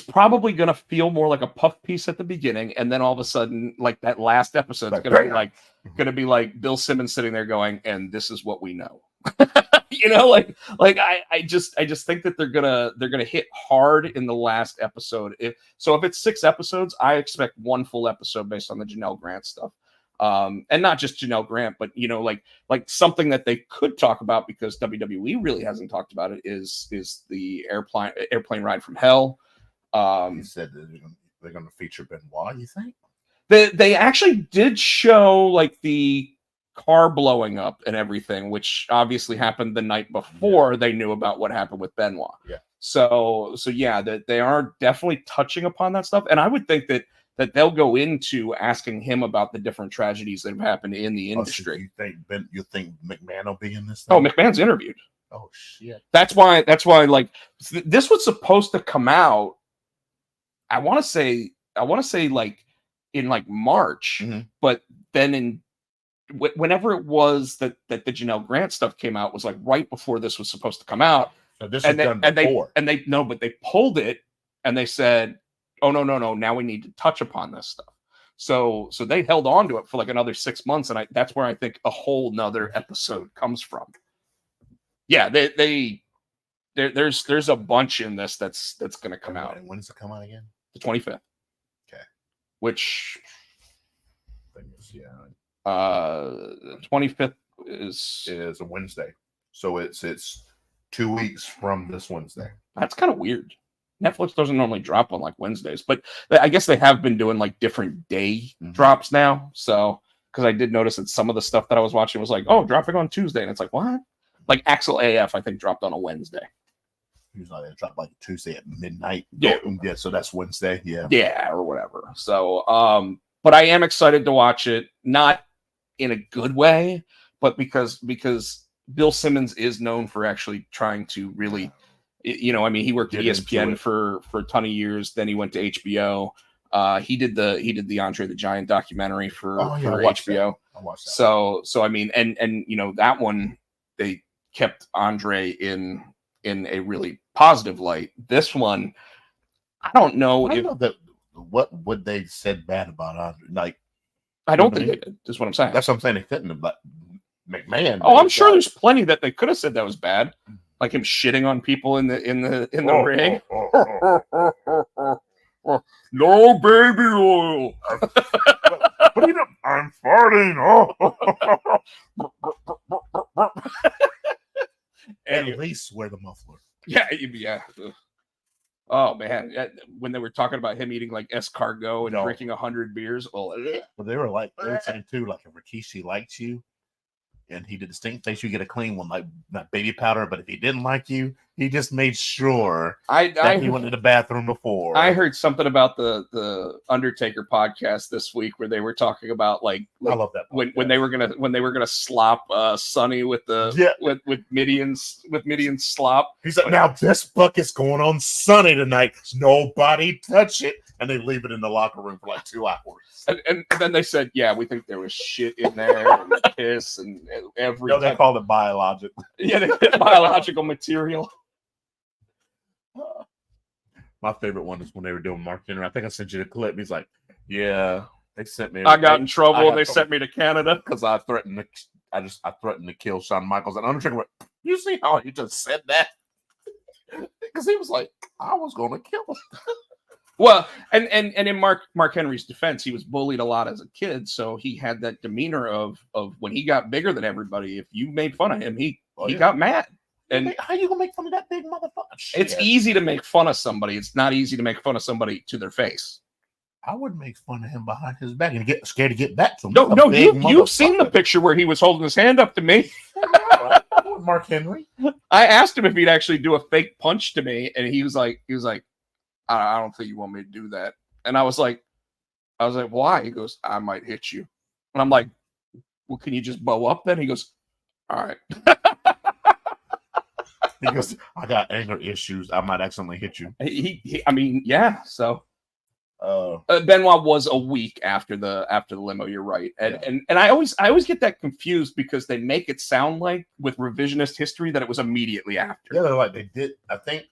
B: probably going to feel more like a puff piece at the beginning. And then all of a sudden, like that last episode is going to be like Bill Simmons sitting there going, and this is what we know. I just think that they're gonna hit hard in the last episode. If it's 6 episodes, I expect 1 full episode based on the Janelle Grant stuff, and not just Janelle Grant, but like something that they could talk about because WWE really hasn't talked about it is the airplane ride from hell.
C: He said that they're going to feature Benoit. You think
B: they actually did show like the car blowing up and everything, which obviously happened the night before they knew about what happened with Benoit.
C: Yeah.
B: So yeah, that they are definitely touching upon that stuff, and I would think that they'll go into asking him about the different tragedies that have happened in the industry.
C: So you think McMahon will be in this thing?
B: Oh, McMahon's interviewed.
C: Oh shit.
B: That's why like this was supposed to come out. I want to say like in like March, but then whenever it was that the Janelle Grant stuff came out was like right before this was supposed to come out.
C: So this was done before.
B: But they pulled it and they said, oh no, now we need to touch upon this stuff. So they held on to it for like another 6 months, and that's where I think a whole nother episode comes from. Yeah, there's a bunch in this that's going to come out.
C: And when does it come out again?
B: The 25th.
C: Okay.
B: Which,
C: yeah.
B: 25th is
C: a Wednesday, so it's 2 weeks from this Wednesday.
B: That's kind of weird. Netflix doesn't normally drop on like Wednesdays, but I guess they have been doing like different day drops now. So because I did notice that some of the stuff that I was watching was like, oh, dropping on Tuesday, and it's like, what? Like Axel AF, I think dropped on a Wednesday.
C: Usually they drop like Tuesday at midnight.
B: Yeah.
C: So that's Wednesday.
B: Yeah, or whatever. So but I am excited to watch it, not in a good way, but because Bill Simmons is known for actually trying to really I mean, he worked at
C: Get into
B: ESPN
C: it.
B: for a ton of years. Then he went to HBO. He did the Andre the Giant documentary for HBO.
C: I watched that.
B: So I mean, and that one, they kept Andre in a really positive light. This one, I don't know
C: I know that what would they said bad about Andre. Like,
B: I don't think they did. That's what I'm saying.
C: That's what I'm saying. They couldn't have, but McMahon.
B: Oh, I'm sure there's plenty that they could have said that was bad, like him shitting on people in the ring. No baby oil.
C: What are you doing? I'm farting. At least wear the muffler.
B: Yeah. Oh man, when they were talking about him eating like escargot and drinking 100 beers.
C: Well, they were saying too, like if Rikishi liked you and he did the stink face, you get a clean one, like not baby powder. But if he didn't like you, he just made sure that he went to the bathroom before.
B: I heard something about the Undertaker podcast this week where they were talking about like
C: I love that
B: when they were gonna slop Sonny with with Midian's slop.
C: He's like, now this bucket's going on Sunny tonight. Nobody touch it, and they leave it in the locker room for like 2 hours.
B: And then they said, yeah, we think there was shit in there and piss and everything.
C: No, they called it biological.
B: Yeah, they did biological material.
C: My favorite one is when they were doing Mark Henry. I think I sent you the clip. He's like, yeah, they sent me.
B: I got in trouble and they sent me to Canada
C: because I threatened to kill Shawn Michaels. And Undertaker went, you see how he just said that? Because he was like, I was going to kill him.
B: Well, and in Mark Henry's defense, he was bullied a lot as a kid, so he had that demeanor of when he got bigger than everybody. If you made fun of him, he got mad. And
C: how you gonna make fun of that big motherfucker? Shit.
B: It's easy to make fun of somebody. It's not easy to make fun of somebody to their face.
C: I would make fun of him behind his back and get scared to get back to him.
B: No, you've seen the picture where he was holding his hand up to me.
C: Mark Henry.
B: I asked him if he'd actually do a fake punch to me, and he was like, I don't think you want me to do that. And I was like, why? He goes, I might hit you. And I'm like, well, can you just bow up then? He goes, all right.
C: He goes, I got anger issues. I might accidentally hit you.
B: I mean, yeah. So Benoit was a week after the limo. You're right, and I always get that confused because they make it sound like with revisionist history that it was immediately after.
C: Yeah, they're like they did. I think.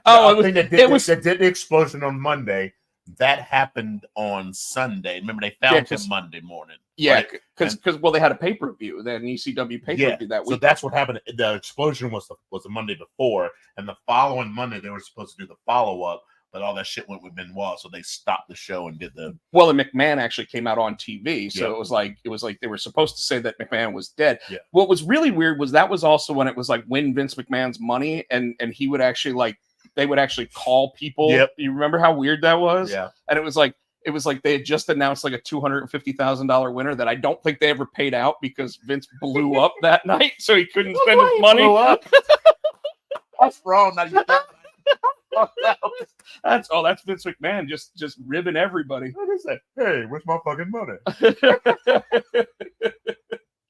B: Oh,
C: they did the explosion on Monday. That happened on Sunday. Remember, they found him Monday morning.
B: Yeah, because they had a pay-per-view, then ECW pay-per-view that week.
C: So that's what happened. The explosion was the Monday before, and the following Monday they were supposed to do the follow-up, but all that shit went with Benoit, so they stopped the show and did the.
B: Well, and McMahon actually came out on TV, so it was like they were supposed to say that McMahon was dead.
C: Yeah.
B: What was really weird was that was also when it was like win Vince McMahon's money, and he would actually they would actually call people.
C: Yep.
B: You remember how weird that was?
C: Yeah.
B: And it was like they had just announced like a $250,000 winner that I don't think they ever paid out because Vince blew up that night, so he couldn't spend his money.
C: That's wrong.
B: That's Vince McMahon just ribbing everybody.
C: What is that? Hey, where's my fucking money?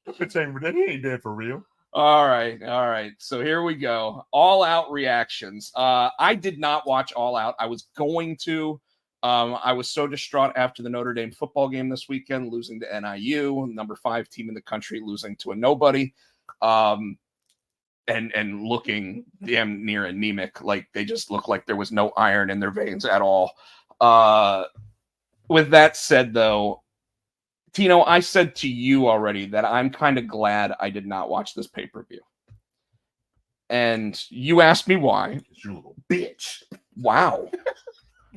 C: He ain't dead for real.
B: All right. So here we go. All Out reactions. I did not watch All Out. I was going to. I was so distraught after the Notre Dame football game this weekend, losing to NIU, number 5 team in the country, losing to a nobody, and looking damn near anemic. Like they just looked like there was no iron in their veins at all. With that said, though, Tino, I said to you already that I'm kind of glad I did not watch this pay-per-view. And you asked me why.
C: You little bitch.
B: Wow.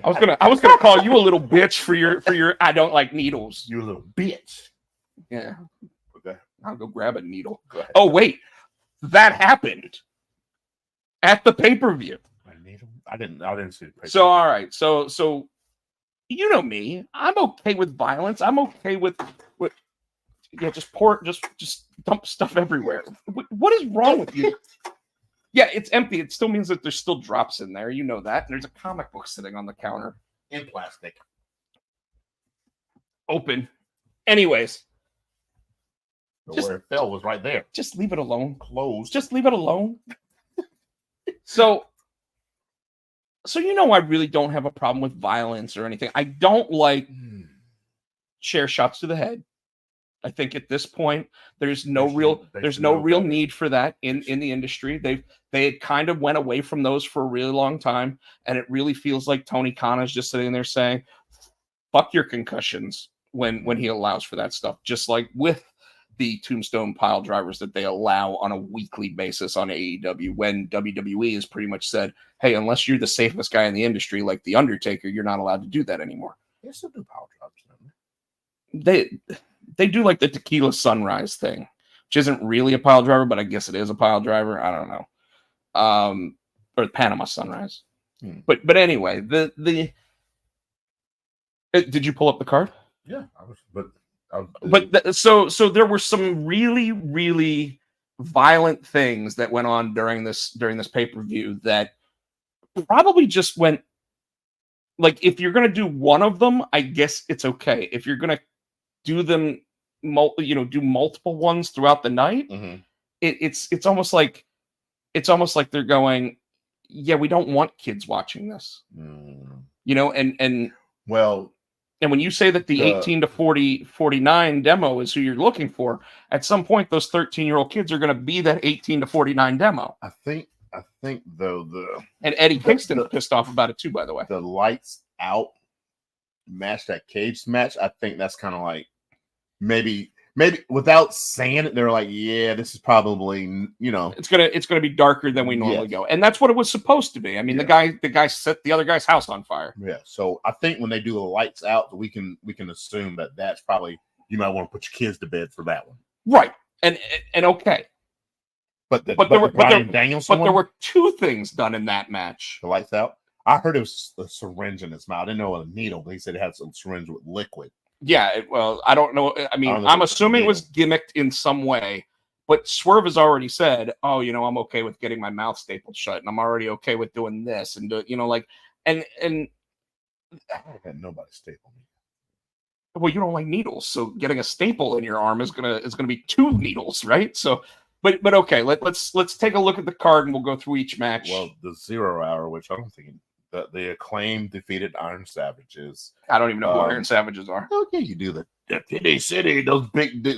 B: I was gonna call you a little bitch for your I don't like needles.
C: You little bitch.
B: Yeah.
C: Okay.
B: I'll go grab a needle. Oh wait. That happened at the pay-per-view.
C: I didn't see the pay-per-view.
B: So all right. So you know me. I'm okay with violence. I'm okay with just dump stuff everywhere. What is wrong with you? Yeah, it's empty. It still means that there's still drops in there. You know that. And there's a comic book sitting on the counter.
C: In plastic.
B: Open. Anyways.
C: Where it fell was right there.
B: Just leave it alone.
C: Closed.
B: Just leave it alone. So So I really don't have a problem with violence or anything. I don't like chair shots to the head. I think at this point there's no real need for that in the industry. They had kind of went away from those for a really long time, and it really feels like Tony Khan is just sitting there saying, "Fuck your concussions," when he allows for that stuff. Just like with the tombstone pile drivers that they allow on a weekly basis on AEW, when WWE has pretty much said, "Hey, unless you're the safest guy in the industry, like the Undertaker, you're not allowed to do that anymore."
C: They still do pile drivers, don't
B: they? They do like the tequila sunrise thing, which isn't really a pile driver, but I guess it is a pile driver. I don't know. Or the Panama sunrise. But anyway, did you pull up the card?
C: Yeah,
B: so there were some really, really violent things that went on during this pay-per-view that probably just went, like, if you're going to do one of them, I guess it's okay. If you're going to do them, do multiple ones throughout the night, it's almost like they're going, yeah, we don't want kids watching this, and when you say that the 18 to 49 demo is who you're looking for, at some point those 13-year-old kids are going to be that 18 to 49 demo.
C: I think though
B: and Eddie Kingston's pissed off about it too, by the way.
C: The lights out match, that cage match, I think that's kind of like maybe without saying it, they're like, yeah, this is probably,
B: it's gonna be darker than we normally go, and that's what it was supposed to be. I mean, the guy set the other guy's house on fire.
C: Yeah, so I think when they do the lights out, we can assume that that's probably, you might want to put your kids to bed for that one,
B: right? And okay, but there were two things done in that match.
C: The lights out. I heard it was a syringe in his mouth. I didn't know it was a needle, but he said it had some syringe with liquid.
B: Yeah, well, I don't know. I mean, I'm assuming it was gimmicked in some way, but Swerve has already said, "Oh, I'm okay with getting my mouth stapled shut, and I'm already okay with doing this, and and
C: I had nobody staple me.
B: Well, you don't like needles, so getting a staple in your arm is gonna be two needles, right? So, but okay, let's take a look at the card, and we'll go through each match.
C: Well, the 0 Hour, which I don't think. The Acclaim defeated Iron Savages.
B: I don't even know who Iron Savages are.
C: Okay, you do the Titty City, those big dumb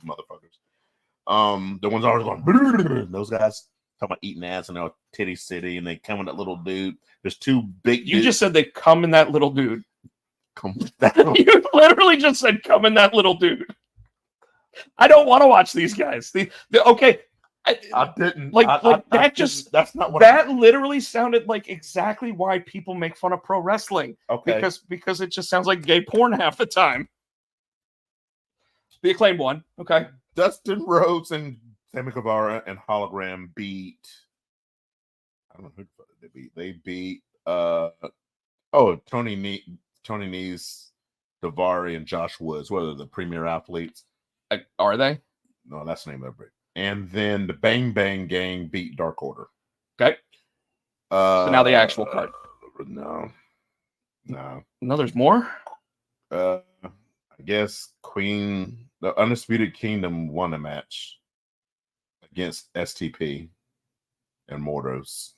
C: motherfuckers. The ones always going. Those guys talking about eating ass in their Titty City, and they come in that little dude. There's two big.
B: You just said they come in that little dude. You literally just said come in that little dude. I don't want to watch these guys. Okay.
C: I didn't
B: that's not what that literally sounded like exactly why people make fun of pro wrestling.
C: Okay,
B: because it just sounds like gay porn half the time. The Acclaim won. Okay,
C: Dustin Rhodes and Sammy Guevara and Hologram beat. I don't know who they beat. They beat Tony Nese, Davari, and Josh Woods. What are the premier athletes?
B: Are they?
C: No, that's the name of it. And then the Bang Bang Gang beat Dark Order.
B: Okay. So now the actual card.
C: No,
B: there's more.
C: I guess the Undisputed Kingdom won a match against STP and Mordos.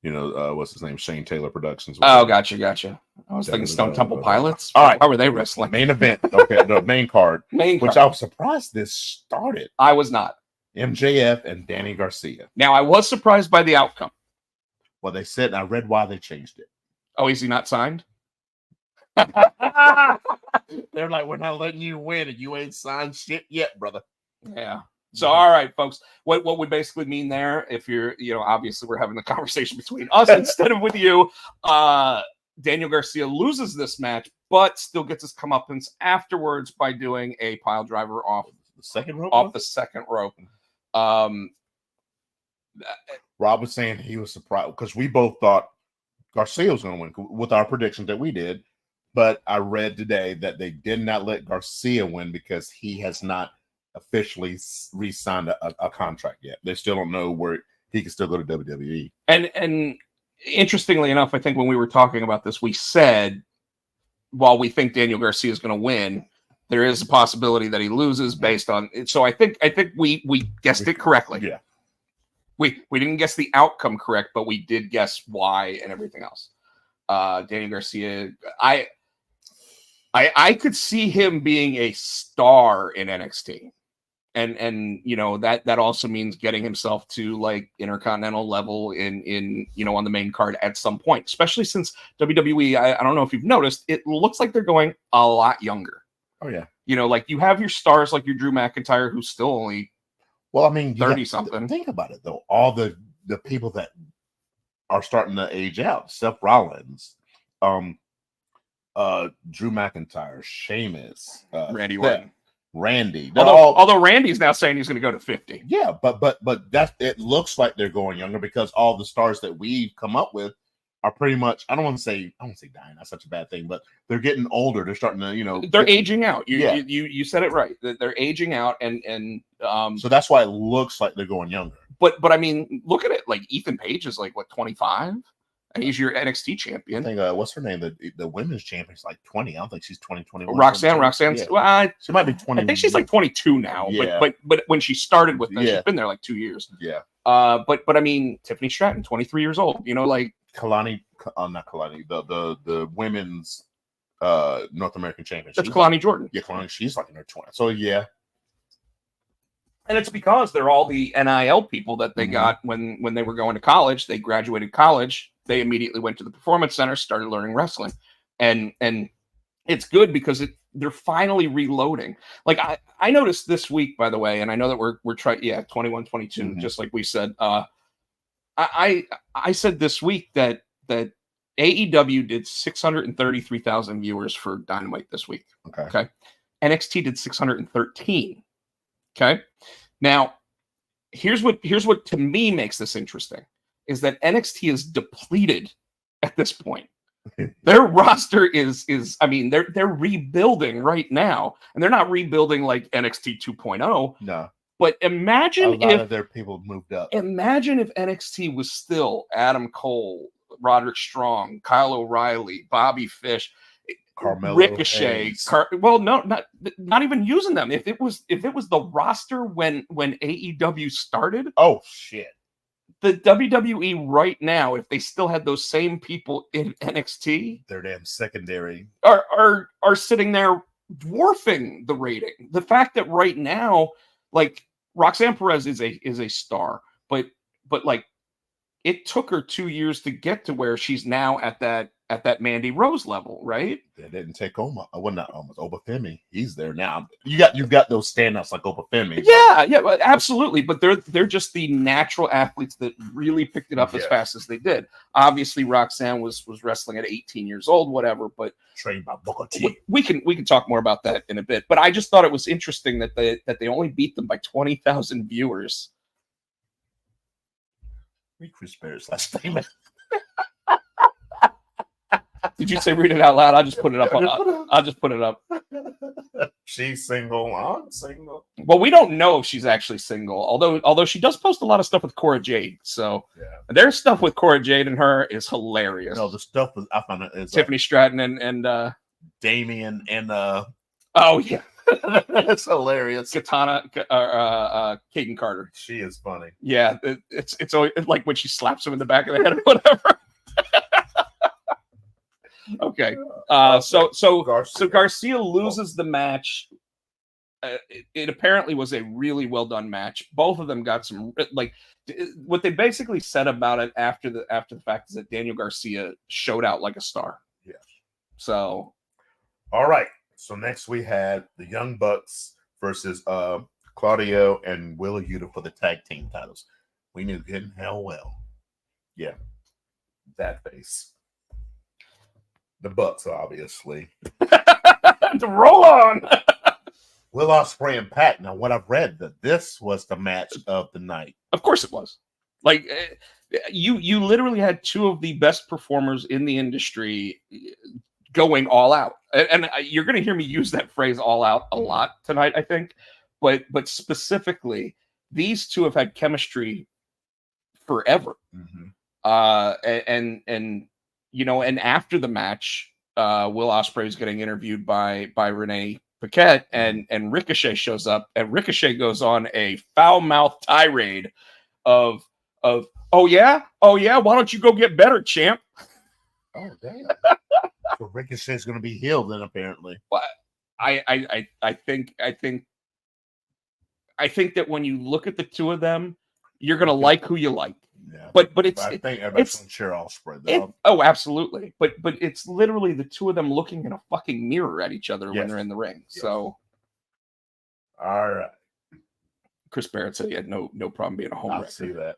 C: What's his name? Shane Taylor Productions.
B: Oh, gotcha. I was thinking Stone Temple Pilots.
C: All right.
B: How were they wrestling?
C: Main event. Okay, the main card. Which I was surprised this started.
B: I was not.
C: MJF and Danny Garcia.
B: Now, I was surprised by the outcome.
C: Well, they said, and I read why they changed it.
B: Oh, is he not signed?
C: They're like, we're not letting you win, and you ain't signed shit yet, brother.
B: Yeah. So, all right, folks, what we basically mean there, if you're, obviously we're having the conversation between us instead of with you, Daniel Garcia loses this match, but still gets his comeuppance afterwards by doing a pile driver off
C: the second rope. Rob was saying he was surprised because we both thought Garcia was going to win with our predictions that we did, but I read today that they did not let Garcia win because he has not officially re-signed a contract yet. They still don't know where he can still go to WWE.
B: And interestingly enough, I think when we were talking about this, we said, while we think Daniel Garcia is going to win, there is a possibility that he loses based on it. So I think we guessed it correctly.
C: Yeah.
B: We didn't guess the outcome correct, but we did guess why and everything else. Daniel Garcia, I could see him being a star in NXT. And you know, that also means getting himself to like intercontinental level in you know, on the main card at some point, especially since WWE, I don't know if you've noticed, it looks like they're going a lot younger.
C: Oh yeah.
B: You know, like you have your stars like your Drew McIntyre, who's still only 30 something.
C: Think about it though. All the people that are starting to age out, Seth Rollins, Drew McIntyre, Sheamus,
B: Randy Orton.
C: Randy.
B: Although Randy's now saying he's going to go to 50.
C: Yeah, but that it looks like they're going younger because all the stars that we've come up with are pretty much, I don't want to say dying, that's such a bad thing, but they're getting older. They're starting to, you know,
B: they're aging out. You said it right. They're aging out, and
C: so that's why it looks like they're going younger.
B: But I mean, look at it. Like Ethan Page is like what, 25, and he's your NXT champion.
C: I think what's her name? The women's champion is like 20. I don't think she's 20, 21.
B: Roxanne's.
C: Yeah.
B: Well,
C: she might be 20.
B: I think she's like 22 now.
C: Yeah.
B: But when she started with them, she's been there like 2 years.
C: Yeah.
B: But I mean, Tiffany Stratton, 23 years old. You know, like
C: not Kalani. The women's North American champion.
B: That's Kalani Jordan.
C: Yeah, Kalani. She's like in her 20s. So yeah.
B: And it's because they're all the NIL people that they got when they were going to college. They graduated college. They immediately went to the Performance Center, started learning wrestling. And it's good because they're finally reloading. Like I noticed this week, by the way, and I know that we're trying, 21, 22, just like we said. I said this week that AEW did 633,000 viewers for Dynamite this week. Okay. NXT did 613. Okay. Now, here's what to me makes this interesting is that NXT is depleted at this point. Their roster is I mean, they're rebuilding right now, and they're not rebuilding like NXT 2.0.
C: No.
B: But imagine
C: if their people moved up.
B: Imagine if NXT was still Adam Cole, Roderick Strong, Kyle O'Reilly, Bobby Fish,
C: Carmelo
B: Ricochet. Not even using them. If it was the roster when AEW started.
C: Oh shit.
B: The WWE right now, if they still had those same people in NXT,
C: their damn secondary
B: are sitting there dwarfing the rating. The fact that right now, like Roxanne Perez is a star, but like it took her 2 years to get to where she's now at that Mandy Rose level, right?
C: They didn't take Obafemi. He's there now. You've got those standouts like Obafemi.
B: Yeah, absolutely. But they're just the natural athletes that really picked it up as fast as they did. Obviously, Roxanne was wrestling at 18 years old, whatever. But
C: trained by Booker T.
B: We can talk more about that in a bit. But I just thought it was interesting that they only beat them by 20,000 viewers.
C: Read Chris Bear's last statement.
B: Did you say read it out loud? I'll just put it up. I'll just put it up.
C: She's single. I'm single.
B: Well, we don't know if she's actually single, although she does post a lot of stuff with Cora Jade. So their stuff with Cora Jade and her is hilarious.
C: No, the stuff was I found it is
B: Tiffany Stratton and
C: Damien and
B: oh yeah,
C: it's hilarious.
B: Katana, Kaden Carter.
C: She is funny.
B: Yeah, it's always like when she slaps him in the back of the head or whatever. Okay. So Garcia loses the match. It apparently was a really well done match. Both of them got some like what they basically said about it after the fact is that Daniel Garcia showed out like a star.
C: Yeah.
B: So,
C: all right. So next we had the Young Bucks versus Claudio and Willa Yuta for the tag team titles. We knew good and hell well. Yeah. That face. The Bucks, obviously.
B: To roll on.
C: Will Ospreay and Pac. Now, what I've read that this was the match of the night.
B: Of course, it was. Like you literally had two of the best performers in the industry going all out, and you're going to hear me use that phrase "all out" a lot tonight, I think. But specifically, these two have had chemistry forever. And you know, and after the match, Will Ospreay is getting interviewed by Renee Paquette, and Ricochet shows up, and Ricochet goes on a foul-mouthed tirade of oh yeah, why don't you go get better, champ?
C: Oh damn! So Ricochet's going to be healed then, apparently.
B: But I think that when you look at the two of them, you're gonna like who you like.
C: Yeah,
B: But
C: I think everybody's going to cheer Ospreay though.
B: Oh, absolutely. But it's literally the two of them looking in a fucking mirror at each other when they're in the ring.
C: Yes.
B: So,
C: all right.
B: Chris Barrett said he had no problem being a home
C: I
B: wrecker.
C: see that.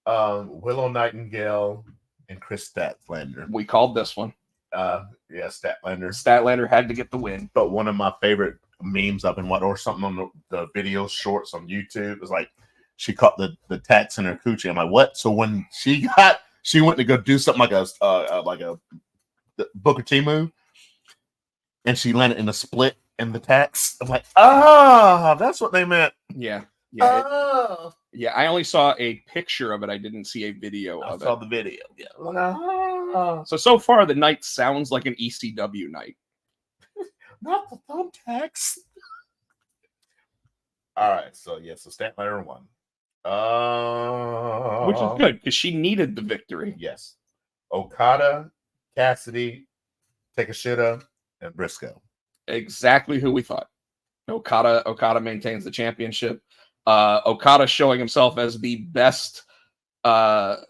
C: Willow Nightingale and Chris Statlander.
B: We called this one.
C: Yeah, Statlander.
B: Statlander had to get the win.
C: But one of my favorite memes I've been watching, or something on the video shorts on YouTube, is like she caught the tats in her coochie. I'm like, what? So when she went to go do something like a Booker T move, and she landed in a split in the tats. I'm like, that's what they meant.
B: Yeah.
C: Oh.
B: Yeah, I only saw a picture of it. I didn't see a video of it.
C: I saw the video. Yeah.
B: So far, the night sounds like an ECW night.
C: Not the thumbtacks. All right. So Statlander won.
B: Which is good because she needed the victory.
C: Yes. Okada, Cassidy, Takeshita, and Briscoe.
B: Exactly who we thought. Okada maintains the championship. Okada showing himself as the best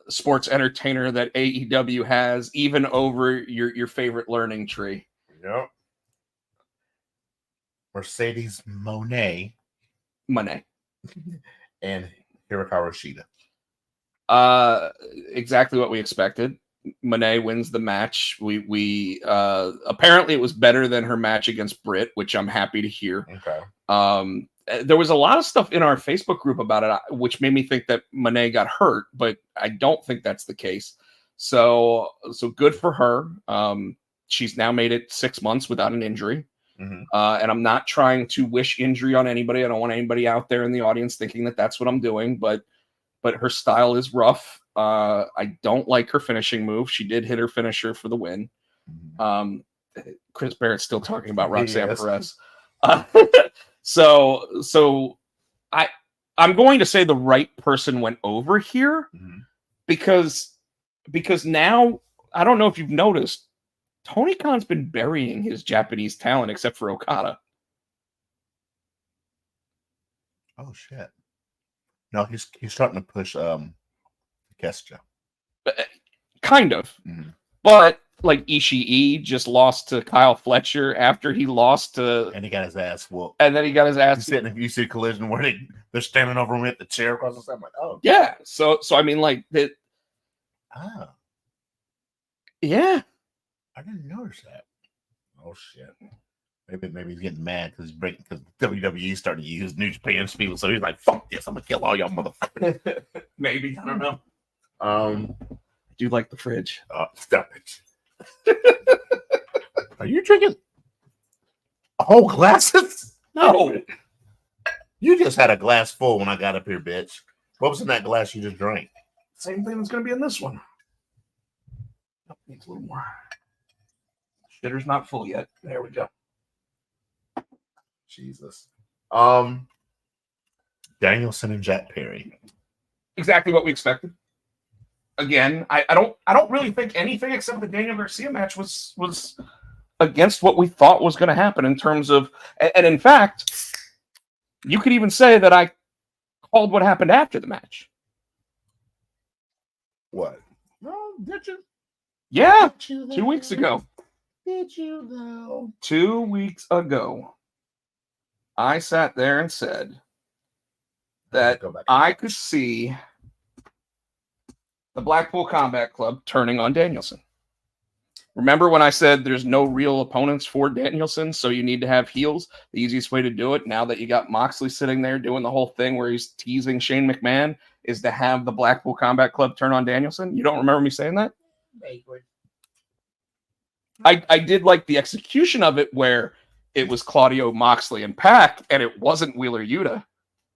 B: sports entertainer that AEW has, even over your favorite learning tree.
C: Yep. Mercedes Moné and Hirakawa Shida.
B: Exactly what we expected. Moné wins the match. We apparently it was better than her match against Britt, which I'm happy to hear.
C: Okay.
B: There was a lot of stuff in our Facebook group about it, which made me think that Moné got hurt, but I don't think that's the case. So good for her. She's now made it 6 months without an injury.
C: Mm-hmm.
B: And I'm not trying to wish injury on anybody. I don't want anybody out there in the audience thinking that that's what I'm doing, but her style is rough. I don't like her finishing move. She did hit her finisher for the win. Chris Barrett's still talking about Roxanne Perez. So I'm going to say the right person went over here because now I don't know if you've noticed, Tony Khan's been burying his Japanese talent except for Okada.
C: Oh shit! No, he's starting to push Kesha.
B: Kind of, but like Ishii just lost to Kyle Fletcher after he lost to,
C: and he got his ass whooped.
B: And then he got his ass.
C: Sitting, if you see Collision where they're standing over him at the chair across the side, I'm like, oh
B: yeah. So I mean, like that.
C: Oh,
B: yeah.
C: I didn't notice that. Oh shit. Maybe he's getting mad because WWE started to use New Japan's people, so he's like, "Fuck this! I'm gonna kill all y'all motherfuckers."
B: Maybe, I don't know. I do like the fridge.
C: Stop it! Are you drinking whole glasses?
B: No,
C: you just had a glass full when I got up here, bitch. What was in that glass you just drank?
B: Same thing that's gonna be in this one. Needs a little more. Shitter's not full yet. There we go.
C: Jesus. Danielson and Jack Perry.
B: Exactly what we expected. Again, I don't really think anything except the Daniel Garcia match was against what we thought was going to happen in terms of, and in fact, you could even say that I called what happened after the match.
C: What? No, did you?
B: Yeah, 2 weeks ago.
C: Did you though?
B: 2 weeks ago, I sat there and said that I could see the Blackpool Combat Club turning on Danielson. Remember when I said there's no real opponents for Danielson, so you need to have heels? The easiest way to do it, now that you got Moxley sitting there doing the whole thing where he's teasing Shane McMahon, is to have the Blackpool Combat Club turn on Danielson. You don't remember me saying that? I did like the execution of it where it was Claudio, Moxley, and Pac, and it wasn't Wheeler Yuta.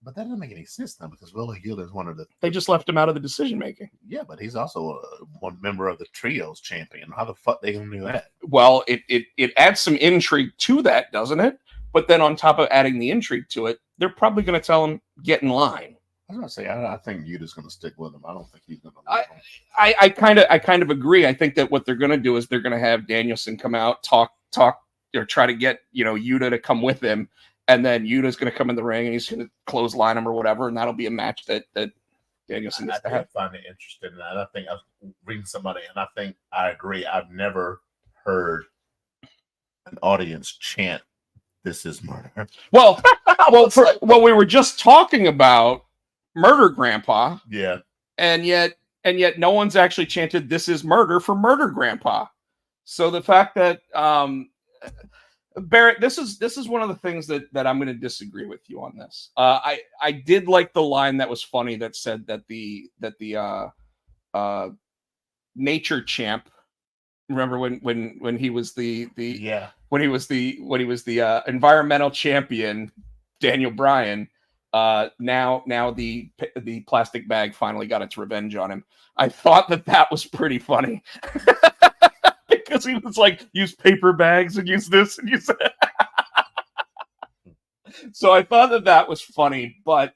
C: But that doesn't make any sense now because Wheeler Yuta is one of the...
B: They just left him out of the decision making.
C: Yeah, but he's also one member of the Trios champion. How the fuck they gonna do that?
B: Well, it adds some intrigue to that, doesn't it? But then on top of adding the intrigue to it, they're probably going to tell him, get in line.
C: was gonna say I think Yuta's gonna stick with him. I don't think he's gonna.
B: I kind of agree. I think that what they're gonna do is they're gonna have Danielson come out, talk, or try to get Yuta to come with him, and then Yuta's gonna come in the ring and he's gonna clothesline him or whatever, and that'll be a match that Danielson gets to have.
C: I find it interesting, and I think I was reading somebody, and I think I agree. I've never heard an audience chant, "This is murder."
B: Well, we were just talking about Murder Grandpa,
C: Yeah,
B: and yet no one's actually chanted "This is murder" for Murder Grandpa. So the fact that Barrett, this is one of the things that I'm going to disagree with you on this. I did like the line that was funny that said that the nature champ. Remember when he was the when he was the environmental champion, Daniel Bryan. Now the plastic bag finally got its revenge on him. I thought that was pretty funny because he was like, use paper bags and use this and use that. So I thought that was funny, but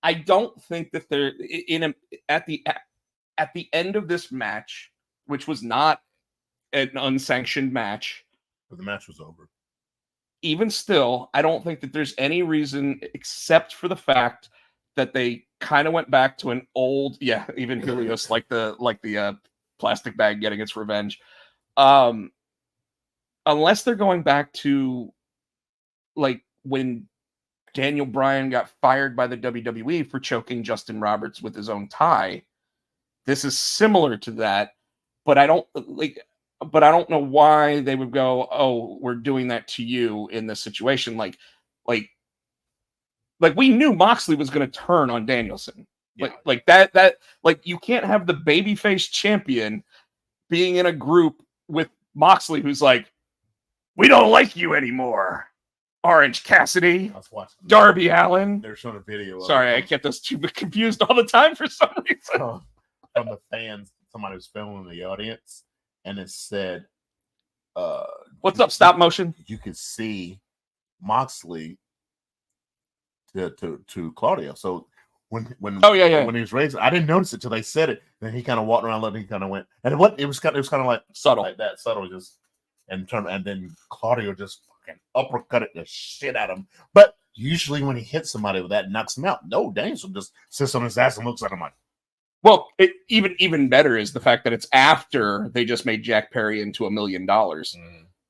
B: I don't think that they're at the end of this match, which was not an unsanctioned match.
C: but the match was over.
B: Even still, I don't think that there's any reason except for the fact that they kind of went back to an old, even Helios, like the plastic bag getting its revenge. Unless they're going back to like when Daniel Bryan got fired by the WWE for choking Justin Roberts with his own tie. This is similar to that, but I don't know why they would go, "Oh, we're doing that to you in this situation." Like we knew Moxley was going to turn on Danielson.
C: Yeah.
B: Like that you can't have the babyface champion being in a group with Moxley who's like, "We don't like you anymore." Orange Cassidy,
C: I was watching
B: Darby Allin.
C: They're showing a video.
B: Sorry, I get those two confused all the time for some reason.
C: From the fans, somebody was filming the audience, and it said,
B: "What's up, stop motion?"
C: You could see Moxley to Claudio. So when when he was raised, I didn't notice it till they said it. Then he kind of walked around, and he kind of went, and it was kind of like
B: subtle,
C: like that, subtle, just and then Claudio just fucking uppercutted the shit out of him. But usually when he hits somebody with that, it knocks him out. No, Danielson just sits on his ass and looks at him like.
B: Well, even better is the fact that it's after they just made Jack Perry into $1 million.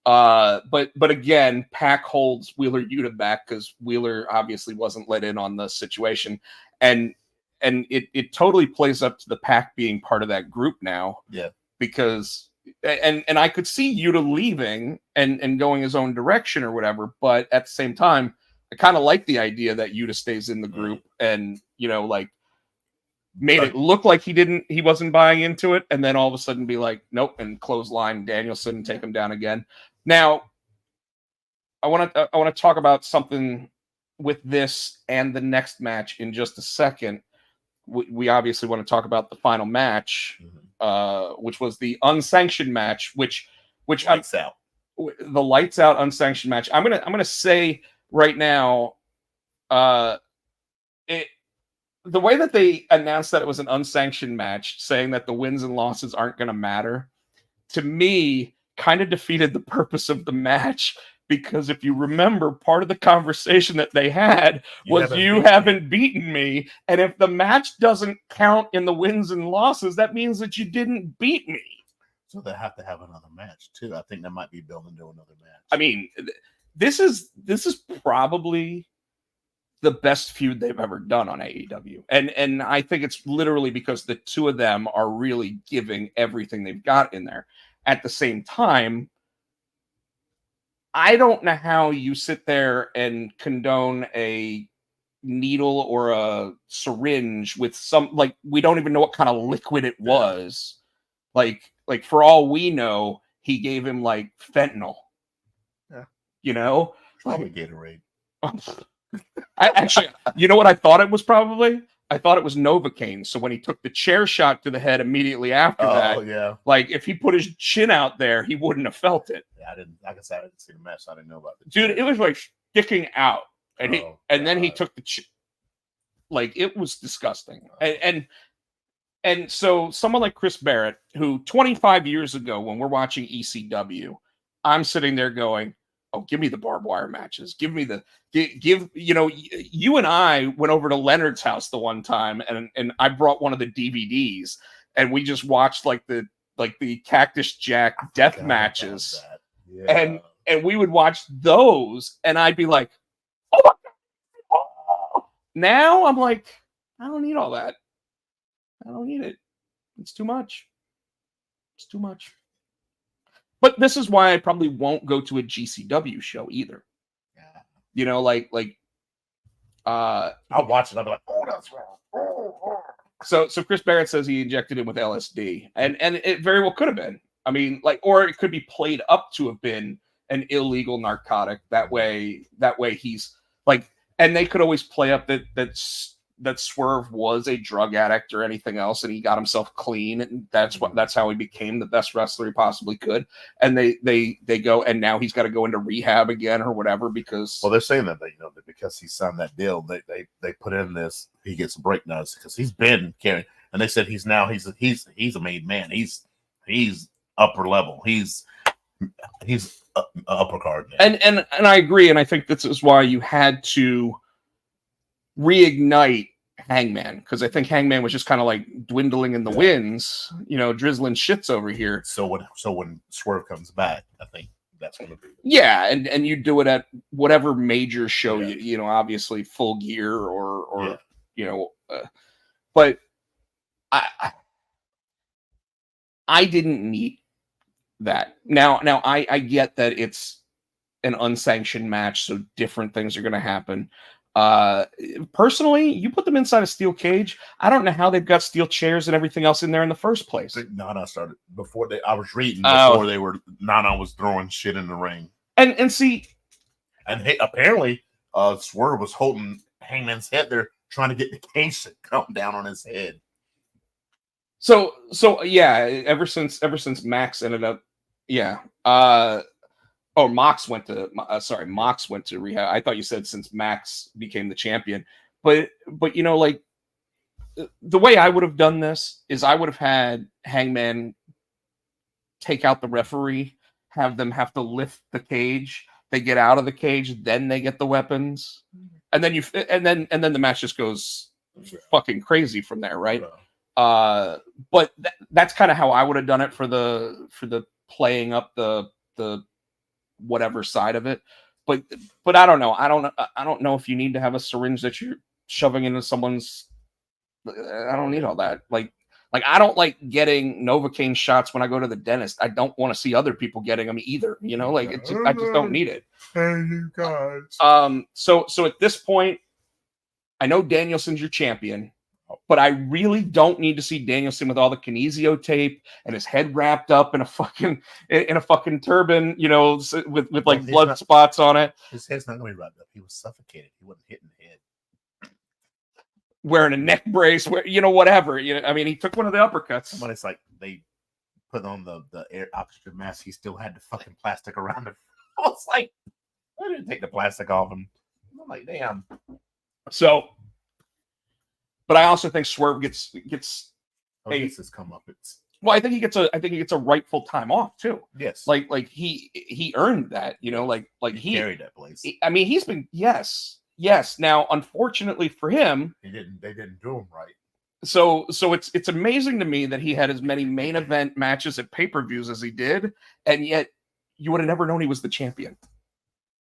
B: But again, Pac holds Wheeler Yuta back because Wheeler obviously wasn't let in on the situation, and it totally plays up to the Pac being part of that group now.
C: Yeah,
B: because and I could see Yuta leaving and going his own direction or whatever, but at the same time, I kind of like the idea that Yuta stays in the group and made it look like he wasn't buying into it, and then all of a sudden be like, nope, and clothesline Danielson and take him down again. Now, I want to talk about something with this and the next match in just a second. We obviously want to talk about the final match, which was the unsanctioned match, which
C: lights out.
B: The lights out unsanctioned match. I'm gonna say right now, the way that they announced that it was an unsanctioned match, saying that the wins and losses aren't going to matter, to me, kind of defeated the purpose of the match. Because if you remember, part of the conversation that they had was you haven't beaten me. And if the match doesn't count in the wins and losses, that means that you didn't beat me.
C: So they have to have another match, too. I think that might be building to another match.
B: I mean, this is probably the best feud they've ever done on AEW. And I think it's literally because the two of them are really giving everything they've got in there. At the same time, I don't know how you sit there and condone a needle or a syringe with some, like, we don't even know what kind of liquid it was. Like for all we know, he gave him like fentanyl. Yeah.
C: Probably Gatorade.
B: I actually, you know what I thought it was probably? I thought it was Novocaine. So when he took the chair shot to the head immediately after that, like if he put his chin out there, he wouldn't have felt it.
C: Yeah, I didn't. Like I said, I didn't see the match. So I didn't know about it.
B: Dude, it was like sticking out, and then he took the. Like, it was disgusting. And so someone like Chris Barrett, who 25 years ago, when we're watching ECW, I'm sitting there going, "Oh, give me the barbed wire matches. Give me the you and I went over to Leonard's house the one time, and I brought one of the DVDs, and we just watched like the Cactus Jack death matches, and we would watch those, and I'd be like, oh my God. Now I'm like, I don't need all that. I don't need it. It's too much. It's too much." But this is why I probably won't go to a GCW show either.
C: Yeah. I'll watch it. I'll be like, oh, that's right.
B: So Chris Barrett says he injected him with LSD, and it very well could have been. I mean, or it could be played up to have been an illegal narcotic. That way he's like, and they could always play up that Swerve was a drug addict or anything else, and he got himself clean, and that's how he became the best wrestler he possibly could. And they go, and now he's got to go into rehab again or whatever because.
C: Well, they're saying that that because he signed that deal, they put in this, he gets a break notice because he's been carrying, and they said he's a made man. He's upper level. He's upper card now.
B: And I agree, and I think this is why you had to reignite Hangman, because I think Hangman was just kind of like dwindling in the winds, drizzling shits over here.
C: So when Swerve comes back, I think that's going to be
B: and you do it at whatever major show, obviously Full Gear or but I didn't need that. Now I get that it's an unsanctioned match, so different things are going to happen. Personally, you put them inside a steel cage. I don't know how they've got steel chairs and everything else in there in the first place.
C: Nana started before I was reading before Nana was throwing shit in the ring.
B: And see,
C: and apparently, Swerve was holding Hangman's head there, trying to get the cage to come down on his head.
B: So yeah, ever since Max ended up, Mox went to rehab. I thought you said since Max became the champion, but like the way I would have done this is I would have had Hangman take out the referee, have them have to lift the cage. They get out of the cage, then they get the weapons, and then the match just goes fucking crazy from there, right? But that's kind of how I would have done it for the playing up the whatever side of it, but I don't know. I don't know if you need to have a syringe that you're shoving into someone's. I don't need all that. Like I don't like getting Novocaine shots when I go to the dentist. I don't want to see other people getting them either. I just don't need it.
C: Hey, you guys.
B: So at this point, I know Danielson's your champion, but I really don't need to see Danielson with all the kinesio tape and his head wrapped up in a fucking turban, with like blood spots on it.
C: His head's not going to be wrapped up. He was suffocated. He wasn't hitting the head.
B: Wearing a neck brace, whatever. I mean, he took one of the uppercuts.
C: But it's like they put on the air oxygen mask. He still had the fucking plastic around it. I was like, I didn't take the plastic off him. I'm like, damn.
B: So. But I also think Swerve gets
C: this come up.
B: Well, I think he gets a rightful time off too.
C: Yes,
B: like he earned that. He
C: carried that place.
B: He's been yes. Now, unfortunately for him,
C: they didn't do him right.
B: So it's amazing to me that he had as many main event matches at pay-per-views as he did, and yet you would have never known he was the champion.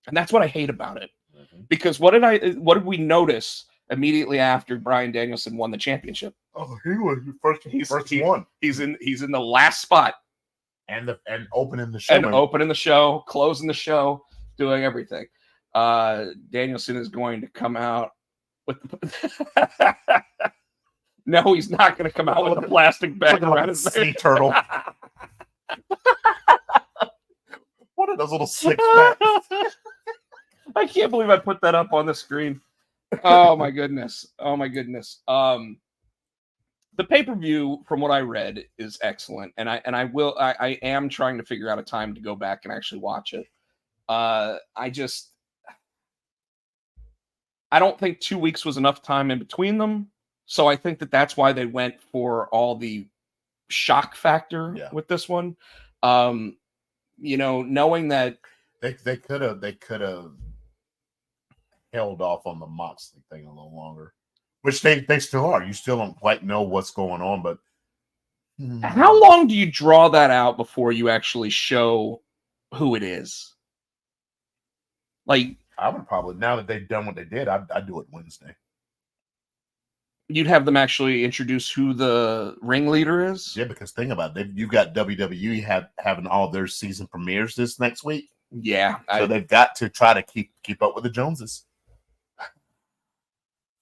B: And that's what I hate about it. Mm-hmm. Because what did we notice immediately after Bryan Danielson won the championship?
C: Oh, he was the first one.
B: He's in the last spot.
C: And opening the show.
B: And opening the show, closing the show, doing everything. Danielson is going to come out with the No, he's not going to come out with a plastic bag around his
C: sea turtle. One of those little six packs.
B: I can't believe I put that up on the screen. Oh my goodness. The pay-per-view, from what I read, is excellent, and I am trying to figure out a time to go back and actually watch it. I don't think 2 weeks was enough time in between them. So I think that's why they went for all the shock factor with this one. Knowing that
C: they could have held off on the Moxley thing a little longer, which they still are. You still don't quite know what's going on, but
B: how long do you draw that out before you actually show who it is? Like,
C: I would probably, now that they've done what they did, I'd do it Wednesday.
B: You'd have them actually introduce who the ringleader is?
C: Yeah, because think about it. You've got WWE having all their season premieres this next week.
B: Yeah.
C: So they've got to try to keep up with the Joneses.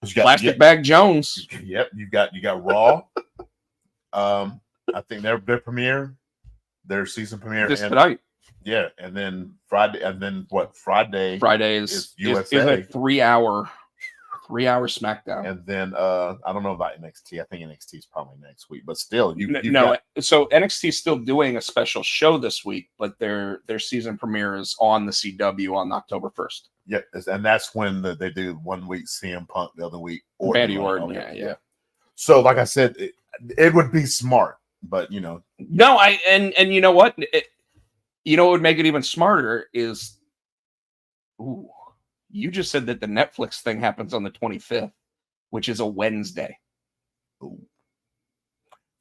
B: Plastic Bag Jones.
C: Yep, you got Raw. I think their season premiere
B: this tonight.
C: Yeah, and then Friday, Friday
B: is
C: USA.
B: Is a 3-hour SmackDown.
C: And then I don't know about NXT. I think NXT is probably next week, but still,
B: so NXT is still doing a special show this week, but their season premiere is on the CW on October 1st.
C: Yeah, and that's when they do 1 week CM Punk, the other week
B: Randy Orton. Yeah.
C: So, like I said, it would be smart, but
B: no, and you know what? What would make it even smarter is, you just said that the Netflix thing happens on the 25th, which is a Wednesday.
C: Ooh.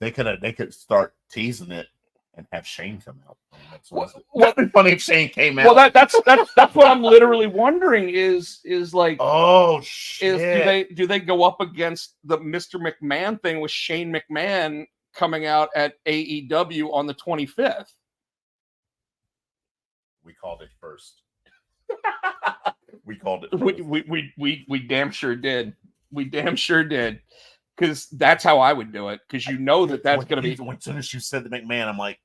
C: They could start teasing it and have Shane come out. That'd be funny if Shane came out.
B: Well, that's what I'm literally wondering is like,
C: oh shit,
B: do they go up against the Mr. McMahon thing with Shane McMahon coming out at AEW on the 25th?
C: We called it first. We called it
B: first. We damn sure did. We damn sure did. Because that's how I would do it. Because that's going to be.
C: As soon as you said the McMahon, I'm like,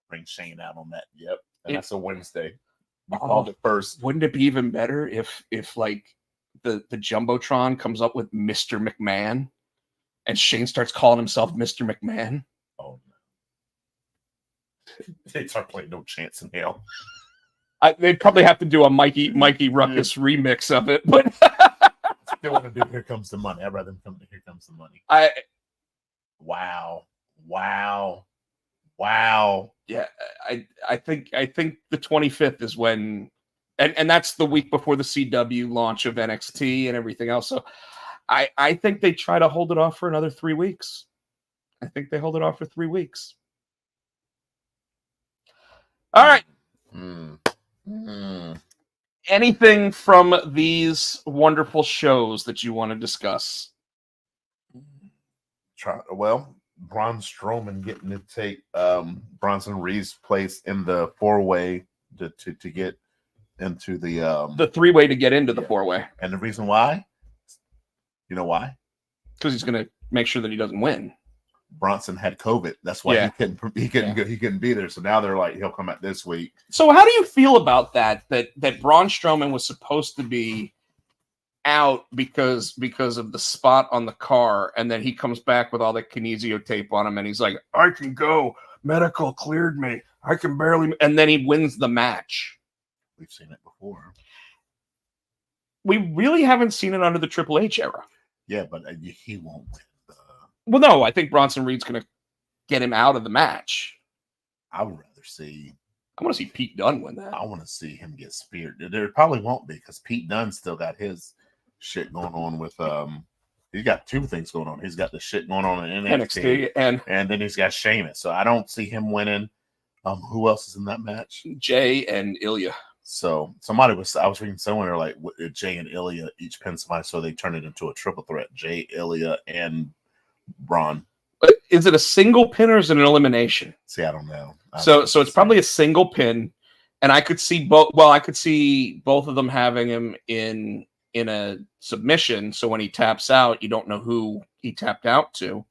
C: bring Shane out on that. Yep. And that's a Wednesday. We called it first.
B: Wouldn't it be even better if like the Jumbotron comes up with Mr. McMahon and Shane starts calling himself Mr. McMahon?
C: Oh no. They start playing No Chance in Hell.
B: They'd probably have to do a Mikey Ruckus remix of it, but
C: they want to do Here Comes the Money. I'd rather them come to Here Comes the Money. Wow.
B: Yeah, I think the 25th is when, and that's the week before the CW launch of NXT and everything else. So I think they try to hold it off for another 3 weeks. I think they hold it off for 3 weeks. All right. Anything from these wonderful shows that you want to discuss?
C: Well, Braun Strowman getting to take Bronson Reed's place in the 4-way to get into the
B: 3-way to get into the 4-way.
C: And the reason why? You know why?
B: Because he's going to make sure that he doesn't win.
C: Bronson had COVID. That's why he couldn't be there. So now they're like, he'll come out this week.
B: So how do you feel about that Braun Strowman was supposed to be out because of the spot on the car, and then he comes back with all the kinesio tape on him, and he's like, I can go. Medical cleared me. I can barely. And then he wins the match.
C: We've seen it before.
B: We really haven't seen it under the Triple H era.
C: Yeah, but he won't win.
B: Well, no, I think Bronson Reed's going to get him out of the match.
C: I would rather see.
B: I want to see Pete Dunne win that.
C: I want to see him get speared. There probably won't be, because Pete Dunne still got his shit going on with he's got 2 things going on. He's got the shit going on in NXT and then he's got Sheamus. So I don't see him winning. Who else is in that match?
B: Jay and Ilya.
C: So I was reading somewhere like Jay and Ilya each pin somebody, so they turn it into a triple threat. Jay, Ilya, and Braun.
B: Is it a single pin or is it an elimination?
C: See, I don't know.
B: So it's probably a single pin, and I could see both. Well, I could see both of them having him in a submission. So when he taps out, you don't know who he tapped out to.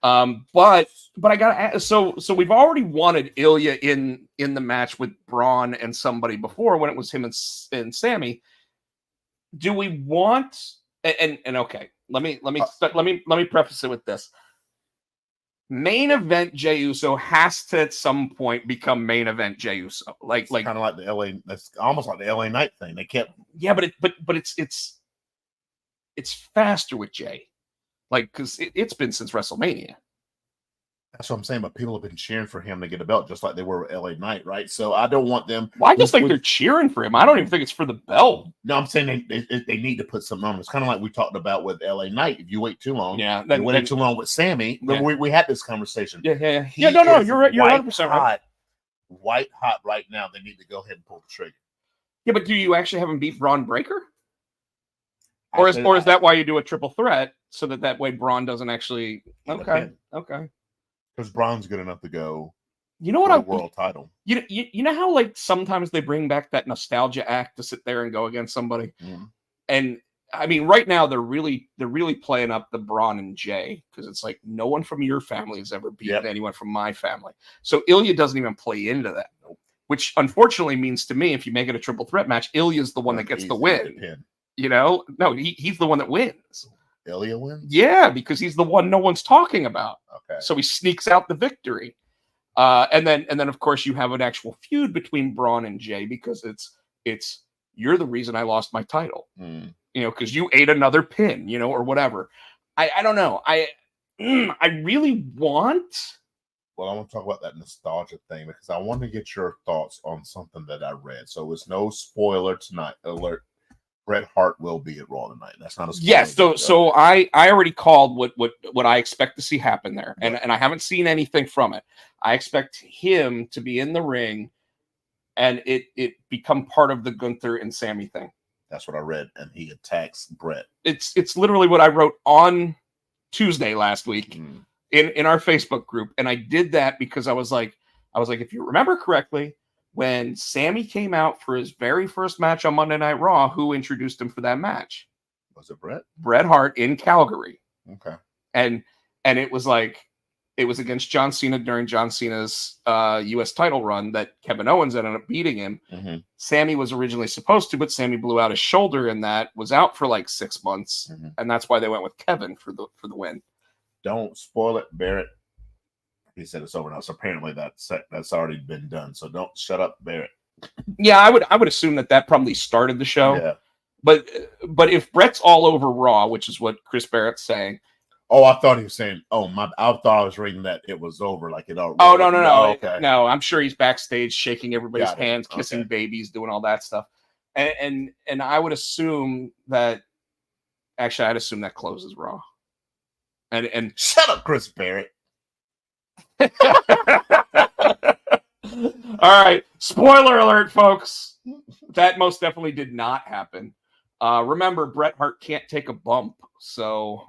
B: But I gotta ask, so we've already wanted Ilya in the match with Braun and somebody before when it was him and Sammy. Do we want and okay? Let me preface it with this. Main event Jey Uso has to at some point become main event Jey Uso. Like
C: kind of like the LA. That's almost like the LA Knight thing. They kept.
B: Yeah, but it's it's faster with Jay. Like, because it's been since WrestleMania.
C: That's what I'm saying, but people have been cheering for him to get a belt just like they were with LA Knight, right? So I don't want them.
B: Well, I just think they're cheering for him. I don't even think it's for the belt.
C: No, I'm saying they need to put something on. It's kind of like we talked about with LA Knight. If you wait too long,
B: you
C: waited too long with Sammy. Remember, we had this conversation.
B: Yeah. No, you're right. You're 100% right.
C: White hot right now. They need to go ahead and pull the trigger.
B: Yeah, but do you actually have him beat Braun Breaker? Or is that why you do a triple threat so that way Braun doesn't actually? Okay.
C: Because Braun's good enough to go.
B: You know what?
C: World title.
B: You know how like sometimes they bring back that nostalgia act to sit there and go against somebody, and I mean right now they're really playing up the Braun and Jay because it's like no one from your family has ever beaten anyone from my family. So Ilya doesn't even play into that, which unfortunately means to me if you make it a triple threat match, Ilya's the one that gets the win. You know, no, he's the one that wins.
C: Ilya wins?
B: Yeah, because he's the one no one's talking about.
C: Okay.
B: So he sneaks out the victory. And then of course you have an actual feud between Braun and Jay because it's you're the reason I lost my title. You know, because you ate another pin, you know, or whatever. I don't know. I really want.
C: Well, I want to talk about that nostalgia thing because I want to get your thoughts on something that I read. So it's no spoiler tonight alert. Bret Hart will be at Raw tonight. That's not a spoiler.
B: Yes, so I already called what I expect to see happen there, and I haven't seen anything from it. I expect him to be in the ring, and it become part of the Gunther and Sammy thing.
C: That's what I read, and he attacks Bret.
B: It's literally what I wrote on Tuesday last week in our Facebook group, and I did that because I was like, if you remember correctly. When Sammy came out for his very first match on Monday Night Raw, who introduced him for that match?
C: Was it Bret?
B: Bret Hart in Calgary.
C: Okay.
B: And it was against John Cena during John Cena's U.S. title run that Kevin Owens ended up beating him. Sammy was originally supposed to, but Sammy blew out his shoulder and that was out for like 6 months. And that's why they went with Kevin for the win.
C: Don't spoil it, Barrett. He said it's over now. So apparently that's already been done. So don't shut up, Barrett.
B: Yeah, I would assume that probably started the show.
C: Yeah.
B: But if Bret's all over Raw, which is what Chris Barrett's saying.
C: Oh, I thought he was saying. I thought I was reading that it was over, like it already.
B: Oh no.
C: Okay.
B: No, I'm sure he's backstage shaking everybody's hands, kissing babies, doing all that stuff. And I would assume that. Actually, I'd assume that closes Raw. And
C: shut up, Chris Barrett.
B: All right, spoiler alert, folks. That most definitely did not happen. Remember, Bret Hart can't take a bump, so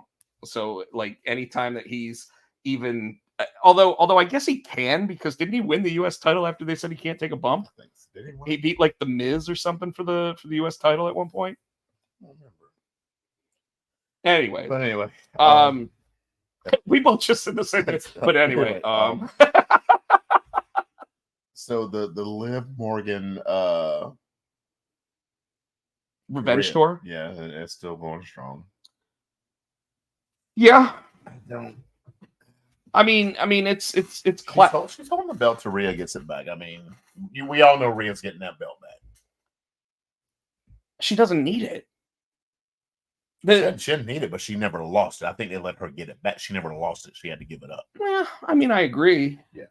B: like anytime that he's even, although I guess he can because didn't he win the U.S. title after they said he can't take a bump?
C: Did he win?
B: He beat like the Miz or something for the U.S. title at one point.
C: I don't remember.
B: Anyway,
C: Anyway,
B: we both just said the same thing. But anyway,
C: so the Liv Morgan
B: revenge tour,
C: yeah, it's still going strong.
B: Yeah,
C: I don't.
B: I mean, it's
C: She's holding the belt till Rhea gets it back. I mean, we all know Rhea's getting that belt back.
B: She doesn't need it.
C: She didn't need it, but she never lost it. I think they let her get it back. She never lost it. She had to give it up.
B: Well, I mean, I agree.
C: Yeah.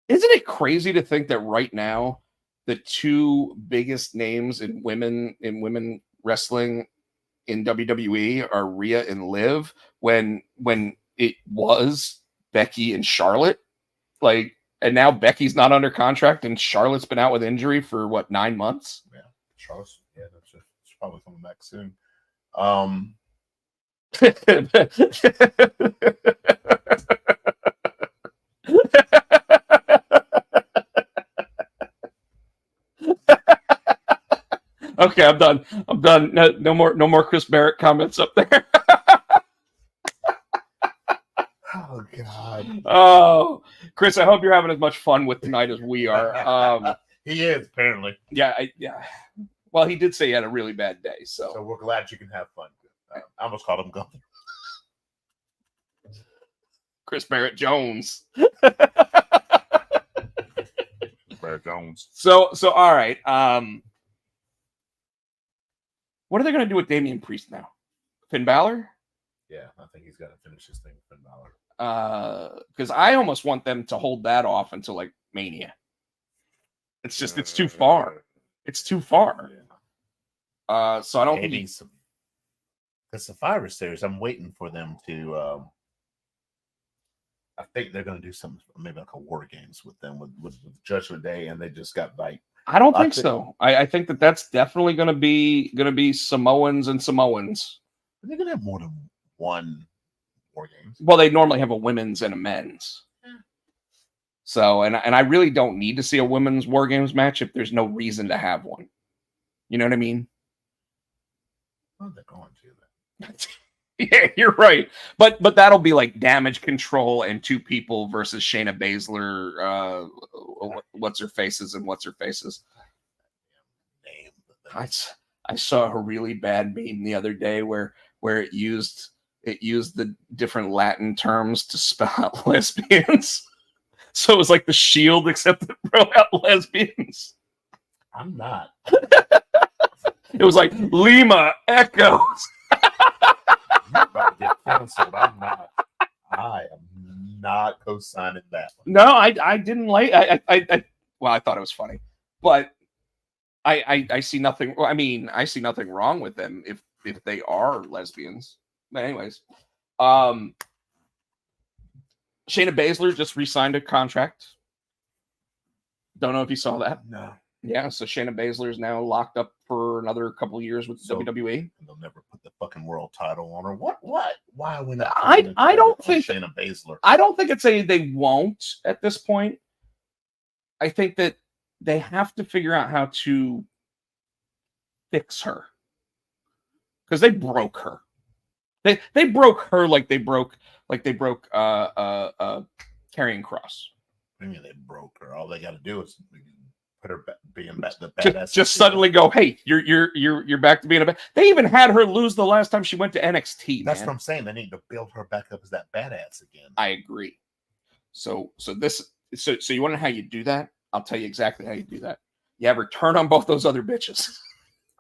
B: Isn't it crazy to think that right now the two biggest names in women wrestling in WWE are Rhea and Liv when it was Becky and Charlotte? Like, and now Becky's not under contract and Charlotte's been out with injury for 9 months?
C: Yeah. Charlotte's she's probably coming back soon.
B: Okay, I'm done. No more Chris Barrett comments up there.
C: Oh God.
B: Oh, Chris, I hope you're having as much fun with tonight as we are.
C: He is apparently.
B: Yeah. Well, he did say he had a really bad day, so
C: we're glad you can have fun. I almost called him Gunther.
B: Chris Barrett Jones.
C: Barrett Jones.
B: So all right. What are they going to do with Damian Priest now? Finn Balor?
C: Yeah, I think he's got to finish his thing with Finn Balor.
B: Because I almost want them to hold that off until like Mania. It's just it's too far. It's too far.
C: Yeah.
B: So I don't
C: maybe
B: think
C: the Survivor Series. I'm waiting for them to. I think they're going to do something, maybe like a War Games with them with Judgment Day, and they just got like.
B: I don't think so. I think that's definitely going to be Samoans and Samoans.
C: They're going to have more than one War Games.
B: Well, they normally have a women's and a men's. So, and I really don't need to see a women's War Games match if there's no reason to have one. You know what I mean?
C: Well, they're going to then.
B: Yeah, you're right. But that'll be like Damage Control and two people versus Shayna Baszler. What's her faces and what's her faces. I saw a really bad meme the other day where it used the different Latin terms to spell out lesbians. So it was like the Shield, except it wrote out lesbians.
C: I'm not.
B: It was like Lima Echoes.
C: You're about to get canceled. I'm not. I am not co-signing that one.
B: No, I didn't like. Well, I thought it was funny, but I see nothing. I mean, I see nothing wrong with them if they are lesbians. But anyways, Shayna Baszler just re-signed a contract. Don't know if you saw that.
C: No.
B: Yeah, so Shayna Baszler is now locked up for another couple of years with WWE.
C: And they'll never put the fucking world title on her. What? Why are we not?
B: I don't think
C: Shayna Baszler.
B: I don't think it's they won't at this point. I think that they have to figure out how to fix her because they broke her. They broke her like they broke Karrion Kross.
C: I mean, they broke her. All they got to do is put her being back the badass.
B: Just suddenly go, hey, you're back to being a bad. They even had her lose the last time she went to NXT.
C: That's what I'm saying. They need to build her back up as that badass again.
B: I agree. So you want to know how you do that? I'll tell you exactly how you do that. You have her turn on both those other bitches.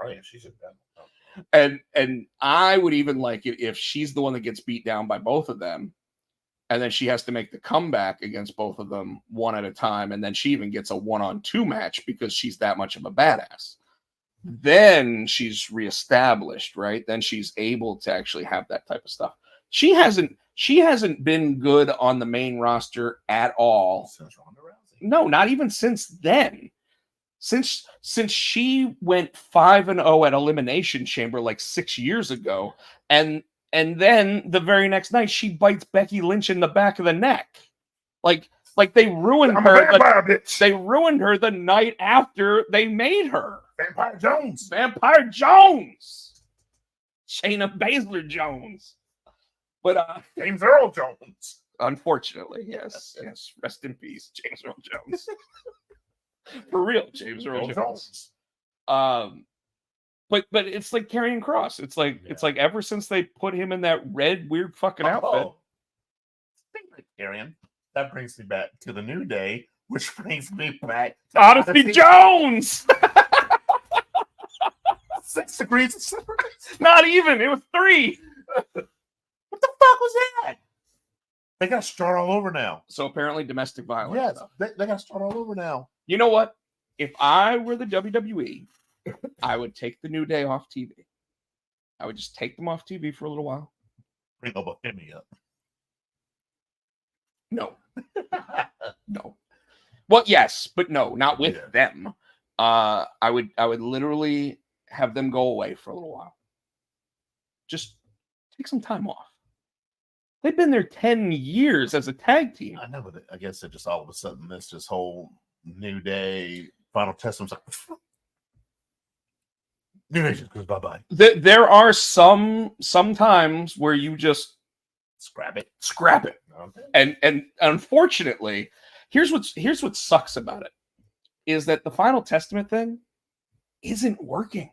C: Oh yeah, she's a bad.
B: And I would even like it if she's the one that gets beat down by both of them, and then she has to make the comeback against both of them one at a time, and then she even gets a 1-on-2 match because she's that much of a badass. Then she's reestablished, right? Then she's able to actually have that type of stuff. She hasn't been good on the main roster at all.
C: Since Ronda Rousey.
B: No, not even since then. Since she went 5-0 at Elimination Chamber like 6 years ago, and then the very next night she bites Becky Lynch in the back of the neck, like they ruined her. They ruined her the night after they made her
C: Vampire Jones.
B: Shayna Baszler Jones. But
C: James Earl Jones.
B: Unfortunately, yes. Rest in peace, James Earl Jones. For real, James Earl Jones. But it's like Karrion Kross. It's like ever since they put him in that red weird fucking outfit.
C: Speaking of Karrion, that brings me back to the New Day, which brings me back
B: to Odyssey Jones.
C: 6 degrees of separation.
B: Not even. It was 3.
C: What the fuck was that? They got to start all over now.
B: So apparently domestic violence.
C: Yes, they got to start all over now.
B: You know what? If I were the WWE, I would take the New Day off TV. I would just take them off TV for a little while.
C: Bring Obafemi up.
B: No. No. Well, yes, but no, not with them. I would literally have them go away for a little while. Just take some time off. They've been there 10 years as a tag team.
C: I know, but I guess it just all of a sudden this whole New Day Final Testament's like New Day just goes bye-bye.
B: There are some times where you just
C: scrap it.
B: Okay. And unfortunately, here's what sucks about it is that the Final Testament thing isn't working.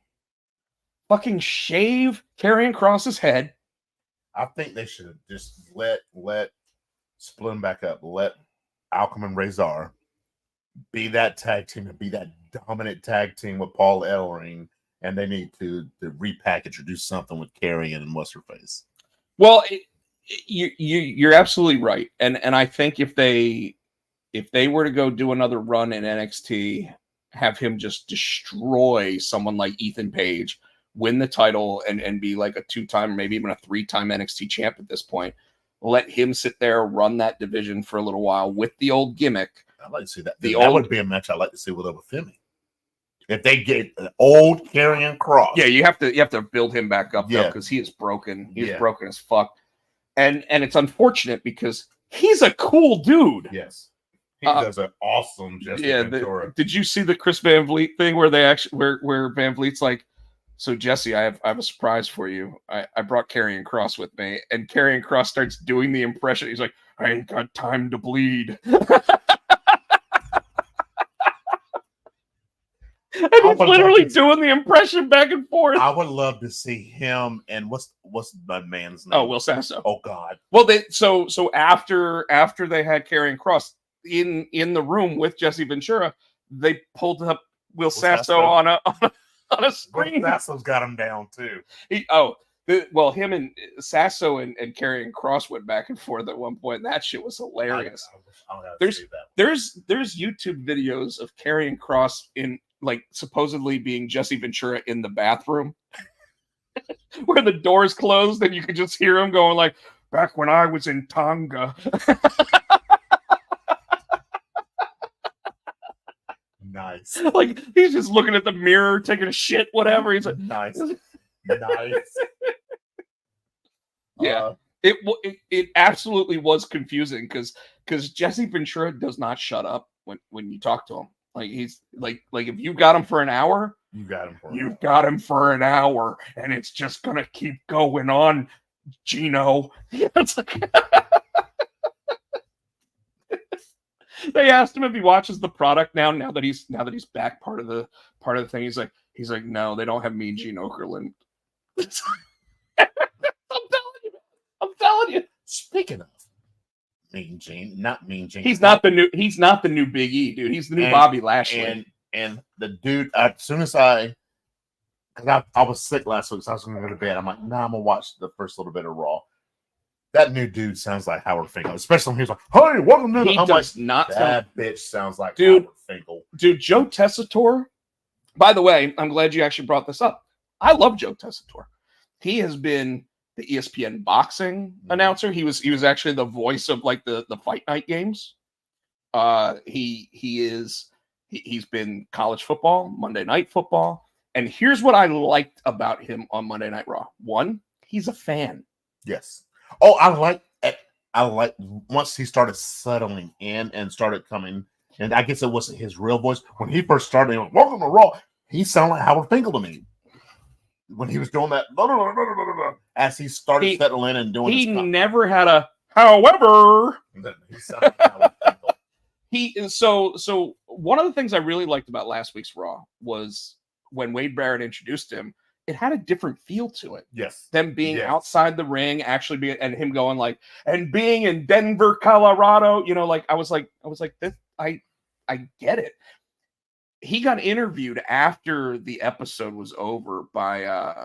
B: Fucking shave Karrion Kross's head.
C: I think they should have just let split them back up. Let Alchemy and Razor be that tag team and be that dominant tag team with Paul Ellering and they need to repackage or do something with Carrion and what's her face.
B: Well, you're absolutely right, and I think if they were to go do another run in NXT, have him just destroy someone like Ethan Page, win the title, and be like a 2-time, maybe even a 3-time NXT champ at this point. Let him sit there, run that division for a little while with the old gimmick.
C: I'd like to see that. That would be a match I'd like to see with Obafemi. If they get an old Karrion Kross.
B: Yeah, you have to build him back up though, because he is broken. He's broken as fuck. And it's unfortunate because he's a cool dude.
C: Yes. He does an awesome Jesse Ventura.
B: Did you see the Chris Van Vliet thing where they actually where Van Vliet's like, so Jesse, I have a surprise for you. I brought Karrion Kross with me, and Karrion Kross starts doing the impression. He's like, I ain't got time to bleed. And he's literally doing the impression back and forth.
C: I would love to see him and what's the man's name?
B: Oh, Will Sasso.
C: Oh God.
B: Well, so after they had Karrion Kross in the room with Jesse Ventura, they pulled up Will Sasso on a screen.
C: Will Sasso's got him down too.
B: Him and Sasso and Karrion Kross went back and forth at one point. And that shit was hilarious. There's YouTube videos of Karrion Kross in like supposedly being Jesse Ventura in the bathroom where the door's closed and you could just hear him going like, back when I was in Tonga.
C: Nice.
B: Like he's just looking at the mirror, taking a shit, whatever. He's like,
C: nice.
B: Yeah. It absolutely was confusing because Jesse Ventura does not shut up when you talk to him. Like he's like if you got him for an hour,
C: you've
B: got him for an hour, and it's just gonna keep going on, Gino. It's like they asked him if he watches the product now that he's back part of the thing. He's like no, they don't have Mean Gene Okerlund. I'm telling you.
C: Speaking of Mean Gene, not Mean Gene.
B: He's not the new Big E, dude. He's the new Bobby Lashley.
C: And the dude, as soon as I was sick last week, so I was going to go to bed. I'm like, nah, I'm gonna watch the first little bit of Raw. That new dude sounds like Howard Finkel, especially when he's like, "Hey, welcome to." That bitch sounds like Howard Finkel.
B: Dude, Joe Tessitore. By the way, I'm glad you actually brought this up. I love Joe Tessitore. He has been the ESPN boxing announcer. He was actually the voice of like the fight night games. He's been college football, Monday Night Football, and here's what I liked about him on Monday Night Raw. One, he's a fan.
C: Yes. Oh, I like once he started settling in and started coming, and I guess it wasn't his real voice when he first started. He went, "Welcome to Raw." He sounded like Howard Finkel to me. When he was doing that, as he started settling in and doing,
B: he never had a. However, so one of the things I really liked about last week's Raw was when Wade Barrett introduced him. It had a different feel to it.
C: Yes,
B: them being outside the ring, actually being, and him going like, and being in Denver, Colorado. You know, like I was like, this, I get it. He got interviewed after the episode was over by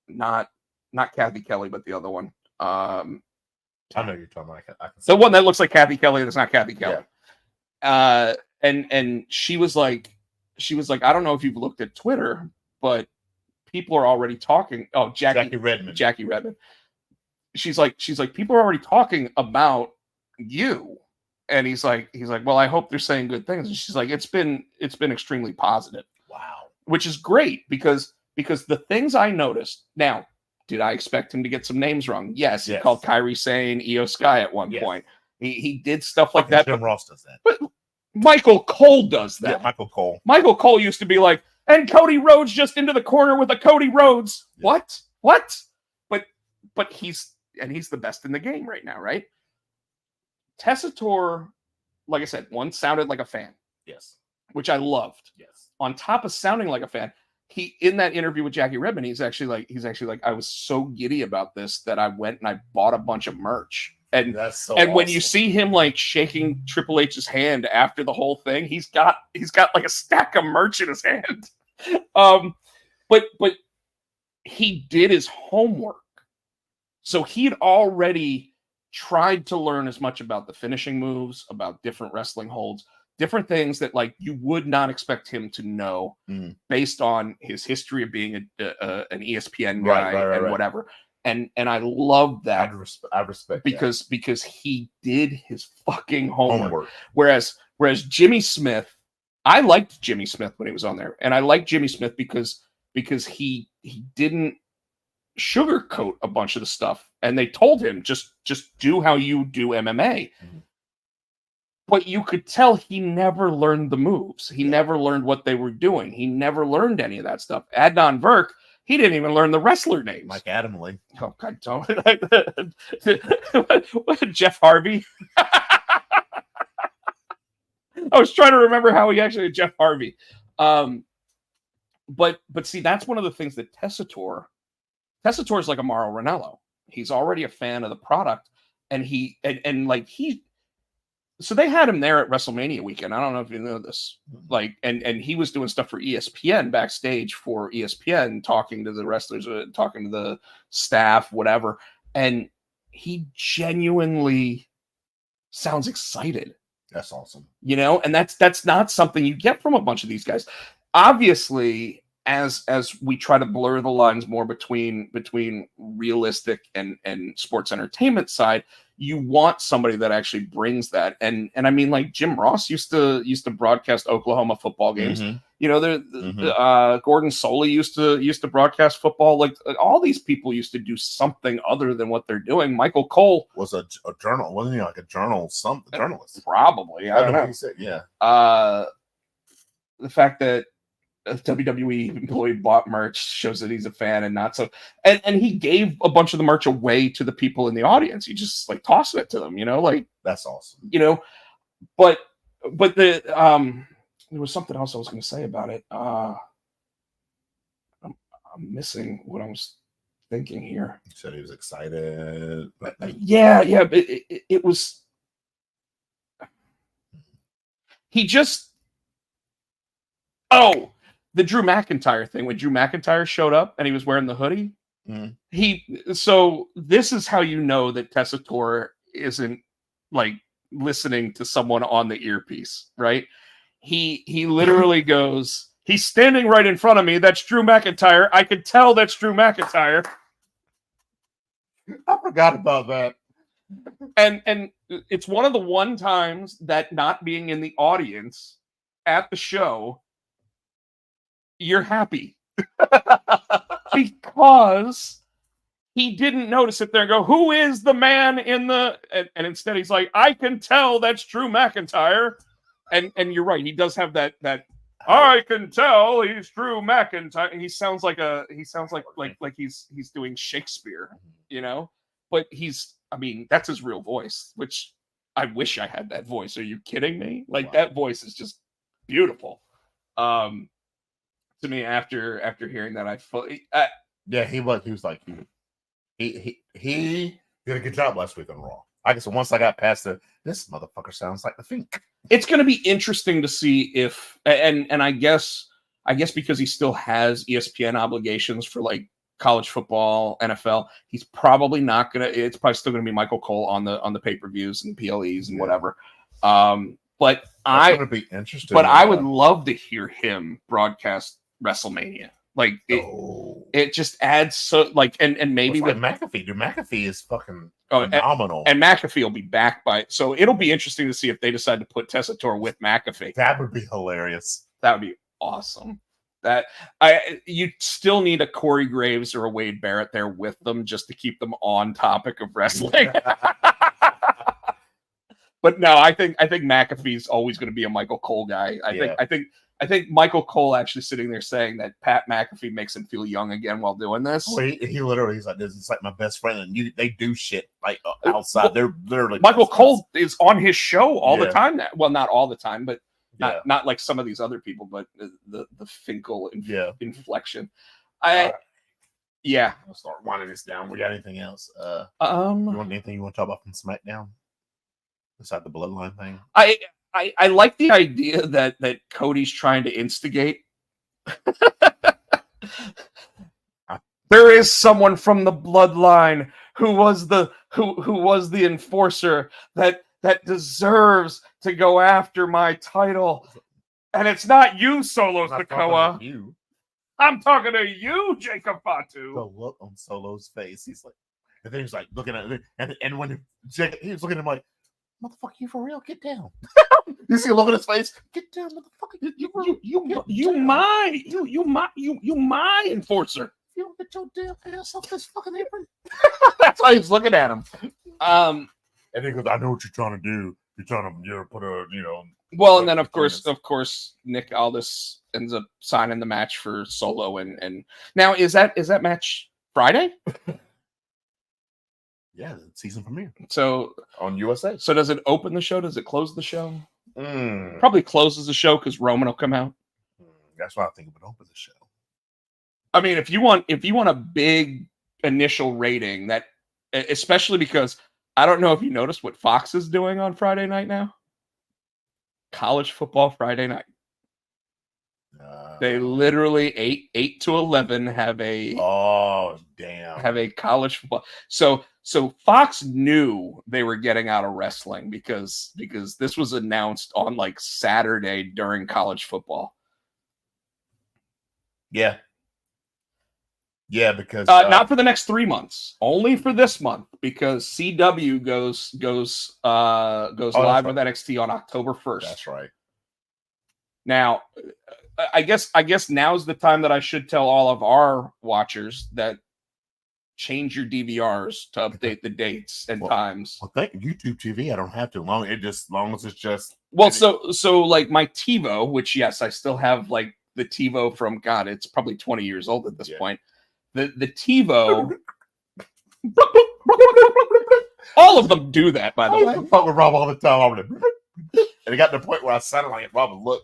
B: not Kathy Kelly, but the other one.
C: I know you're talking about.
B: The one that looks like Kathy Kelly that's not Kathy Kelly. Yeah. And she was like, I don't know if you've looked at Twitter, but people are already talking. Oh, Jackie Redmond. She's like, people are already talking about you. And he's like, well, I hope they're saying good things. And she's like, it's been extremely positive.
C: Wow.
B: Which is great because the things I noticed. Now, did I expect him to get some names wrong? Yes. He called Kairi Sane Io Sky at one point. He did stuff like that.
C: Jim Ross does that.
B: But Michael Cole does that.
C: Yeah, Michael Cole.
B: Michael Cole used to be like, and Cody Rhodes just into the corner with a Cody Rhodes. Yeah. What? But he's the best in the game right now, right? Tessitore, like I said, one sounded like a fan.
C: Yes.
B: Which I loved.
C: Yes. On
B: top of sounding like a fan, he in that interview with Jackie Redmond, he's actually like, I was so giddy about this that I went and I bought a bunch of merch. And
C: that's so
B: and
C: awesome.
B: When you see him like shaking Triple H's hand after the whole thing, he's got like a stack of merch in his hand. But he did his homework. So he had already tried to learn as much about the finishing moves, about different wrestling holds, different things that like you would not expect him to know based on his history of being an ESPN guy and whatever. And I love that.
C: I respect
B: because he did his fucking homework. Whereas Jimmy Smith, I liked Jimmy Smith when he was on there, and I liked Jimmy Smith because he didn't sugarcoat a bunch of the stuff, and they told him just do how you do MMA. But you could tell he never learned the moves. He never learned what they were doing. He never learned any of that stuff. Adnan Virk, he didn't even learn the wrestler names.
C: Like Adam Lee.
B: Oh, God, don't. Jeff Harvey. I was trying to remember how he actually Jeff Harvey. But see, that's one of the things that Tessitore is like a Mauro Ranallo. He's already a fan of the product, and so they had him there at WrestleMania weekend. I don't know if you know this. Like, and he was doing stuff for ESPN backstage for ESPN, talking to the wrestlers, talking to the staff, whatever. And he genuinely sounds excited.
C: That's awesome.
B: You know, and that's not something you get from a bunch of these guys. Obviously, as we try to blur the lines more between realistic and sports entertainment side, you want somebody that actually brings that. And I mean, like Jim Ross used to broadcast Oklahoma football games. You know, Gordon Soley used to broadcast football. Like all these people used to do something other than what they're doing. Michael Cole
C: was a journal, wasn't he? Like a journalist?
B: Probably. I don't know.
C: He said, yeah.
B: The fact that a WWE employee bought merch shows that he's a fan and not so. And he gave a bunch of the merch away to the people in the audience. He just like tossed it to them, you know, like
C: that's awesome.
B: You know, but the there was something else I was going to say about it. I'm missing what I was thinking here.
C: You said he was excited.
B: Yeah, but it was. He just. Oh. The Drew McIntyre thing, when Drew McIntyre showed up and he was wearing the hoodie, so this is how you know that Tessitore isn't like listening to someone on the earpiece, right? He literally goes, he's standing right in front of me. That's Drew McIntyre. I could tell that's Drew McIntyre.
C: I forgot about that.
B: And it's one of the times that not being in the audience at the show, you're happy because he didn't notice it there and go, who is the man in the, and instead he's like, I can tell that's Drew McIntyre. And you're right. He does have that, I can tell he's Drew McIntyre. He sounds like he's doing Shakespeare, you know, but that's his real voice, which I wish I had that voice. Are you kidding me? Like that voice is just beautiful. To me, after hearing that,
C: he did a good job last week on Raw. I guess once I got past this motherfucker sounds like the Fink.
B: It's going to be interesting to see if, and I guess because he still has ESPN obligations for like college football, NFL, he's probably not gonna. It's probably still going to be Michael Cole on the pay-per-views and PLEs and whatever. But
C: that's going to be interesting.
B: But I would love to hear him broadcast WrestleMania. Like it just adds so like and maybe with
C: McAfee. Dude, McAfee is fucking phenomenal.
B: And McAfee will be back so it'll be interesting to see if they decide to put Tessitore with McAfee.
C: That would be hilarious.
B: That would be awesome. You still need a Corey Graves or a Wade Barrett there with them just to keep them on topic of wrestling. But no, I think McAfee's always going to be a Michael Cole guy. I think Michael Cole actually sitting there saying that Pat McAfee makes him feel young again while doing this.
C: Well, he literally he's like, this is like my best friend, and they do shit like outside. They're literally
B: Michael Cole is on his show all the time. Well, not all the time, but not like some of these other people. But the Finkel inflection. I'll
C: start winding this down. We got anything else? You want anything you want to talk about from SmackDown? Beside the bloodline thing?
B: I like the idea that Cody's trying to instigate There is someone from the bloodline who was the enforcer that deserves to go after my title, and it's not you, Solo Sikoa.
C: You.
B: I'm talking to you, Jacob Fatu.
C: The look on Solo's face, he's like, and then he's like looking at it, and when he was looking at him like, motherfucker, you for real? Get down. You see a look on his face. Get down, motherfucker.
B: You my enforcer.
C: You don't get your damn ass off this fucking apron.
B: That's why he's looking at him.
C: And he goes, I know what you're trying to do. You're trying to put a,
B: Well, and then of course, Nick Aldis ends up signing the match for Solo, and now is that match Friday?
C: Yeah, the season premiere.
B: So
C: on USA.
B: So does it open the show? Does it close the show?
C: Mm.
B: Probably closes the show because Roman will come out.
C: That's why I think it would open the show.
B: I mean, if you want a big initial rating, that especially because I don't know if you noticed what Fox is doing on Friday night now. College football Friday night. They literally 8 to 11 have a college football. So Fox knew they were getting out of wrestling because this was announced on like Saturday during college football.
C: Yeah. Yeah, because
B: not for the next 3 months, only for this month, because CW goes live with NXT on October 1st.
C: That's right.
B: Now, I guess now's the time that I should tell all of our watchers that change your DVRs to update the dates and times.
C: Well, thank YouTube TV. I don't have to long as it's just
B: so like my TiVo, which yes, I still have like the TiVo from God, it's probably 20 years old at this point. The TiVo, all of them do that, by the way.
C: I fuck with Rob all the time. And it got to the point where I sounded like Rob would look.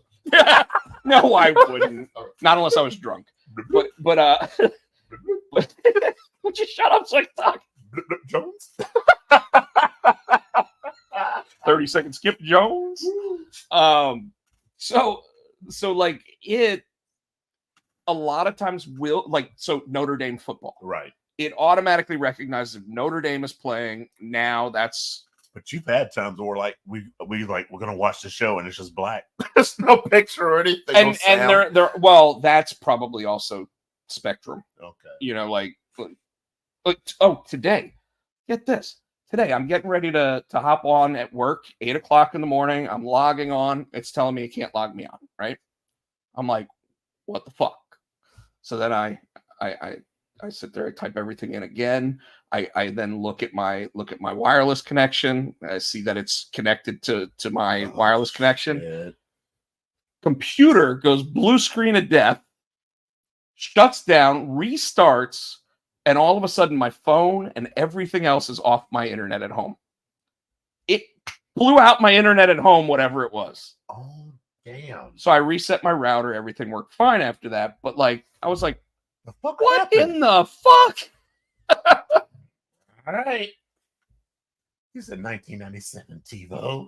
B: No, I wouldn't. Not unless I was drunk. But would you shut up so I can talk?
C: Jones?
B: 30-second skip Jones. So like it a lot of times will like so Notre Dame football.
C: Right.
B: It automatically recognizes if Notre Dame is playing now, that's
C: but you've had times where like we're gonna watch the show and it's just black. There's no picture or anything.
B: And they're well, that's probably also Spectrum.
C: Okay.
B: Today. Get this. Today I'm getting ready to hop on at work, 8:00 in the morning. I'm logging on. It's telling me it can't log me on, right? I'm like, what the fuck? So then I sit there, I type everything in again. I then look at my wireless connection. I see that it's connected to my wireless connection.
C: Shit.
B: Computer goes blue screen of death, shuts down, restarts, and all of a sudden my phone and everything else is off my internet at home. It blew out my internet at home, whatever it was.
C: Oh, damn.
B: So I reset my router. Everything worked fine after that. But like, I was like,
C: the fuck
B: what
C: happened?
B: in the fuck?
C: All right. You said 1997 TiVo.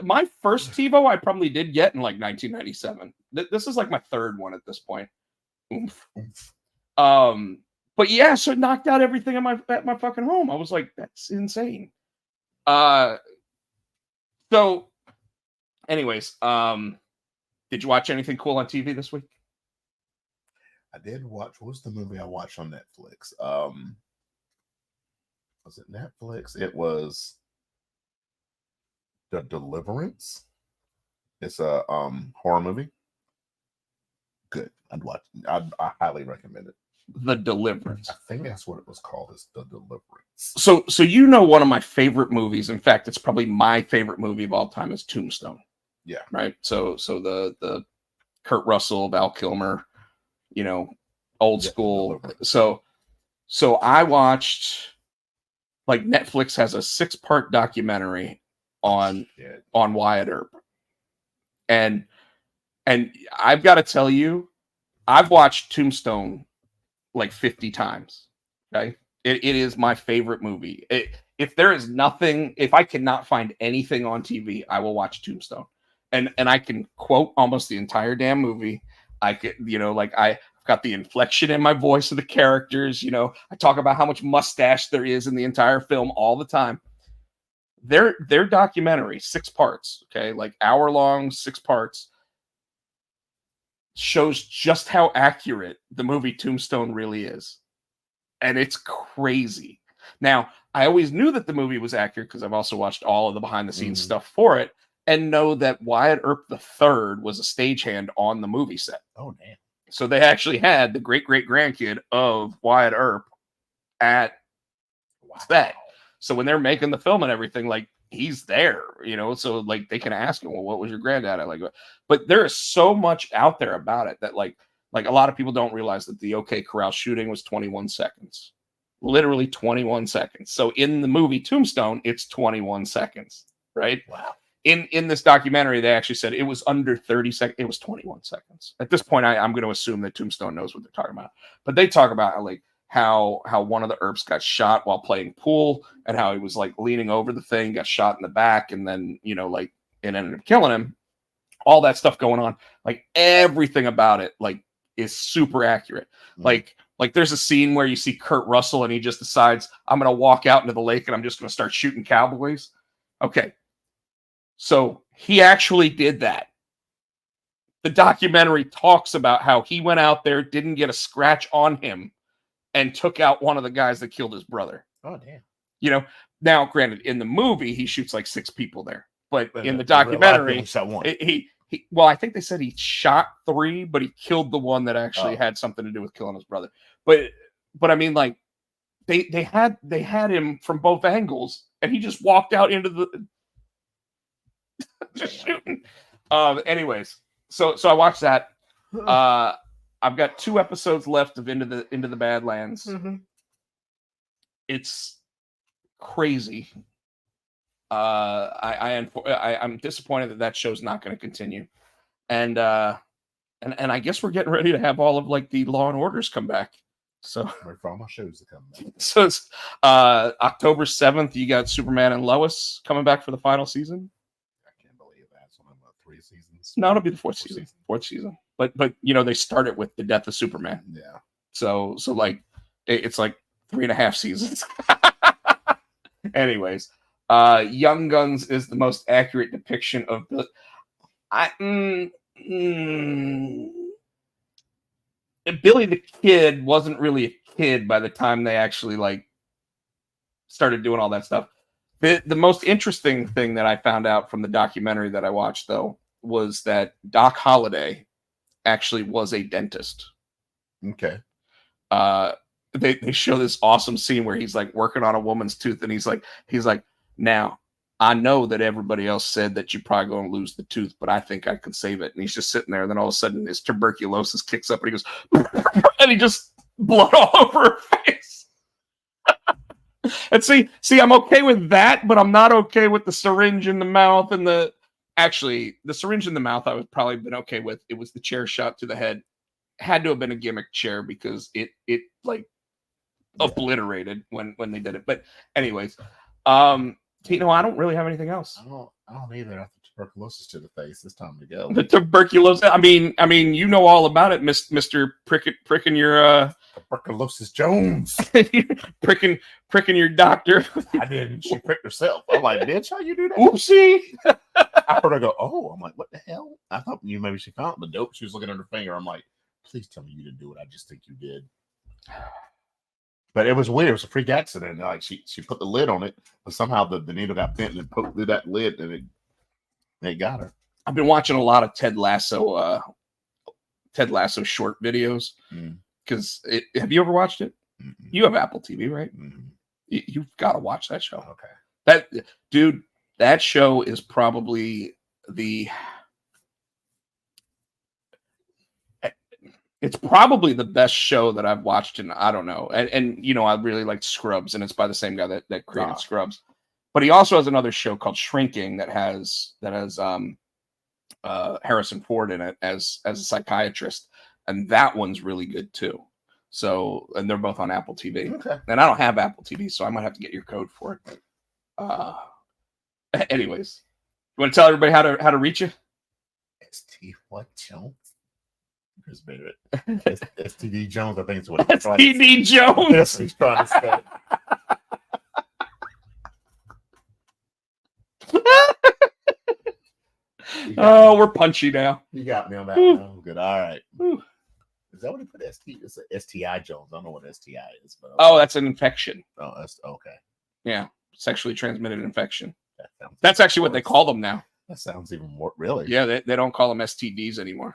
B: My first TiVo I probably did get in like 1997. This is like my third one at this point. Oomph. But yeah, so it knocked out everything at my fucking home. I was like, that's insane. So anyways, did you watch anything cool on TV this week?
C: I did watch. What was the movie I watched on Netflix? Was it Netflix? It was The Deliverance. It's a horror movie. Good. I'd watch. I highly recommend it.
B: The Deliverance.
C: I think that's what it was called. Is The Deliverance.
B: So one of my favorite movies. In fact, it's probably my favorite movie of all time is Tombstone.
C: Yeah.
B: Right. So the Kurt Russell, Val Kilmer, old school. So I watched, like, Netflix has a 6-part documentary on Wyatt Earp. And I've got to tell you, I've watched Tombstone like 50 times. Okay. It is my favorite movie. If I cannot find anything on TV, I will watch Tombstone. And I can quote almost the entire damn movie. I could, like I've got the inflection in my voice of the characters. I talk about how much mustache there is in the entire film all the time. Their documentary, 6 parts, okay, like hour long, 6 parts, shows just how accurate the movie Tombstone really is. And it's crazy. Now, I always knew that the movie was accurate because I've also watched all of the behind the scenes stuff for it, and know that Wyatt Earp III was a stagehand on the movie set.
C: Oh, damn.
B: So they actually had the great-great-grandkid of Wyatt Earp at set. So when they're making the film and everything, like, he's there, so like they can ask him, well, what was your granddad at? Like, but there is so much out there about it that like a lot of people don't realize that the OK Corral shooting was 21 seconds, literally 21 seconds. So in the movie Tombstone, it's 21 seconds, right?
C: Wow.
B: In this documentary, they actually said it was under 30 seconds. It was 21 seconds. At this point, I'm going to assume that Tombstone knows what they're talking about. But they talk about how one of the Earps got shot while playing pool, and how he was like leaning over the thing, got shot in the back, and then it ended up killing him. All that stuff going on, like everything about it, like is super accurate. Like there's a scene where you see Kurt Russell and he just decides, I'm going to walk out into the lake and I'm just going to start shooting cowboys. Okay. So he actually did that. The documentary talks about how he went out there, didn't get a scratch on him, and took out one of the guys that killed his brother.
C: Oh, damn.
B: Now, granted, in the movie, he shoots like 6 people there. But in the documentary, I think they said he shot 3, but he killed the one that actually had something to do with killing his brother. But I mean, like, they had him from both angles, and he just walked out into the just shooting. Anyways, so I watched that. I've got 2 episodes left of Into the Badlands.
C: Mm-hmm.
B: It's crazy. I'm disappointed that show's not going to continue, and I guess we're getting ready to have all of like the Law and Orders come back. So
C: wait for all my shows to come back.
B: So it's October 7th. You got Superman and Lois coming back for the final season.
C: I can't believe that. It's only about 3 seasons.
B: No, it'll be the fourth season. Fourth season. But they started with the death of Superman.
C: Yeah.
B: So like it's like 3.5 seasons. Anyways, Young Guns is the most accurate depiction of the. Billy the Kid wasn't really a kid by the time they actually like started doing all that stuff. The most interesting thing that I found out from the documentary that I watched, though, was that Doc Holliday actually was a dentist.
C: Okay.
B: They show this awesome scene where he's like working on a woman's tooth, and he's like, now I know that everybody else said that you're probably going to lose the tooth, but I think I can save it. And he's just sitting there, and then all of a sudden his tuberculosis kicks up, and he goes, and he just blood all over her face. And see, I'm okay with that, but I'm not okay with the syringe in the mouth and the syringe in the mouth I would probably been okay with. It was the chair shot to the head. Had to have been a gimmick chair because it like obliterated when they did it. But anyways, Tino, I don't really have anything else.
C: I don't either. After tuberculosis to the face, it's time to go.
B: The tuberculosis. I mean, you know all about it, Mr. Pricking your
C: tuberculosis Jones.
B: pricking your doctor.
C: I didn't. She pricked herself. I'm like, bitch, how you do that?
B: Oopsie.
C: I heard her go, oh, I'm like, what the hell? I thought maybe she found the dope. She was looking at her finger. I'm like, please tell me you didn't do it. I just think you did. But it was weird. It was a freak accident. Like she put the lid on it, but somehow the needle got bent and poked through that lid, and it got her.
B: I've been watching a lot of Ted Lasso short videos because have you ever watched it? Mm-hmm. You have Apple TV, right? Mm-hmm. You've got to watch that show.
C: Okay.
B: That show is probably it's probably the best show that I've watched in, I don't know. And I really like Scrubs, and it's by the same guy that created Scrubs. But he also has another show called Shrinking that has Harrison Ford in it as a psychiatrist. And that one's really good too. So, and they're both on Apple TV.
C: Okay.
B: And I don't have Apple TV, so I might have to get your code for it. Anyways, you want to tell everybody how to reach you?
C: It's T. What Jones? Chris Barrett. STD Jones, I think it's what he's
B: STD Jones.
C: That's what he's trying to say.
B: Oh, we're punchy now.
C: You got me on that one. Oh, good. All right. Is that what he put? It's a STI Jones. I don't know what STI is, but
B: Oh, that's an infection.
C: Oh, that's okay.
B: Yeah, sexually transmitted infection.
C: That's
B: actually what they call them now.
C: That sounds even more really.
B: Yeah, they don't call them STDs anymore.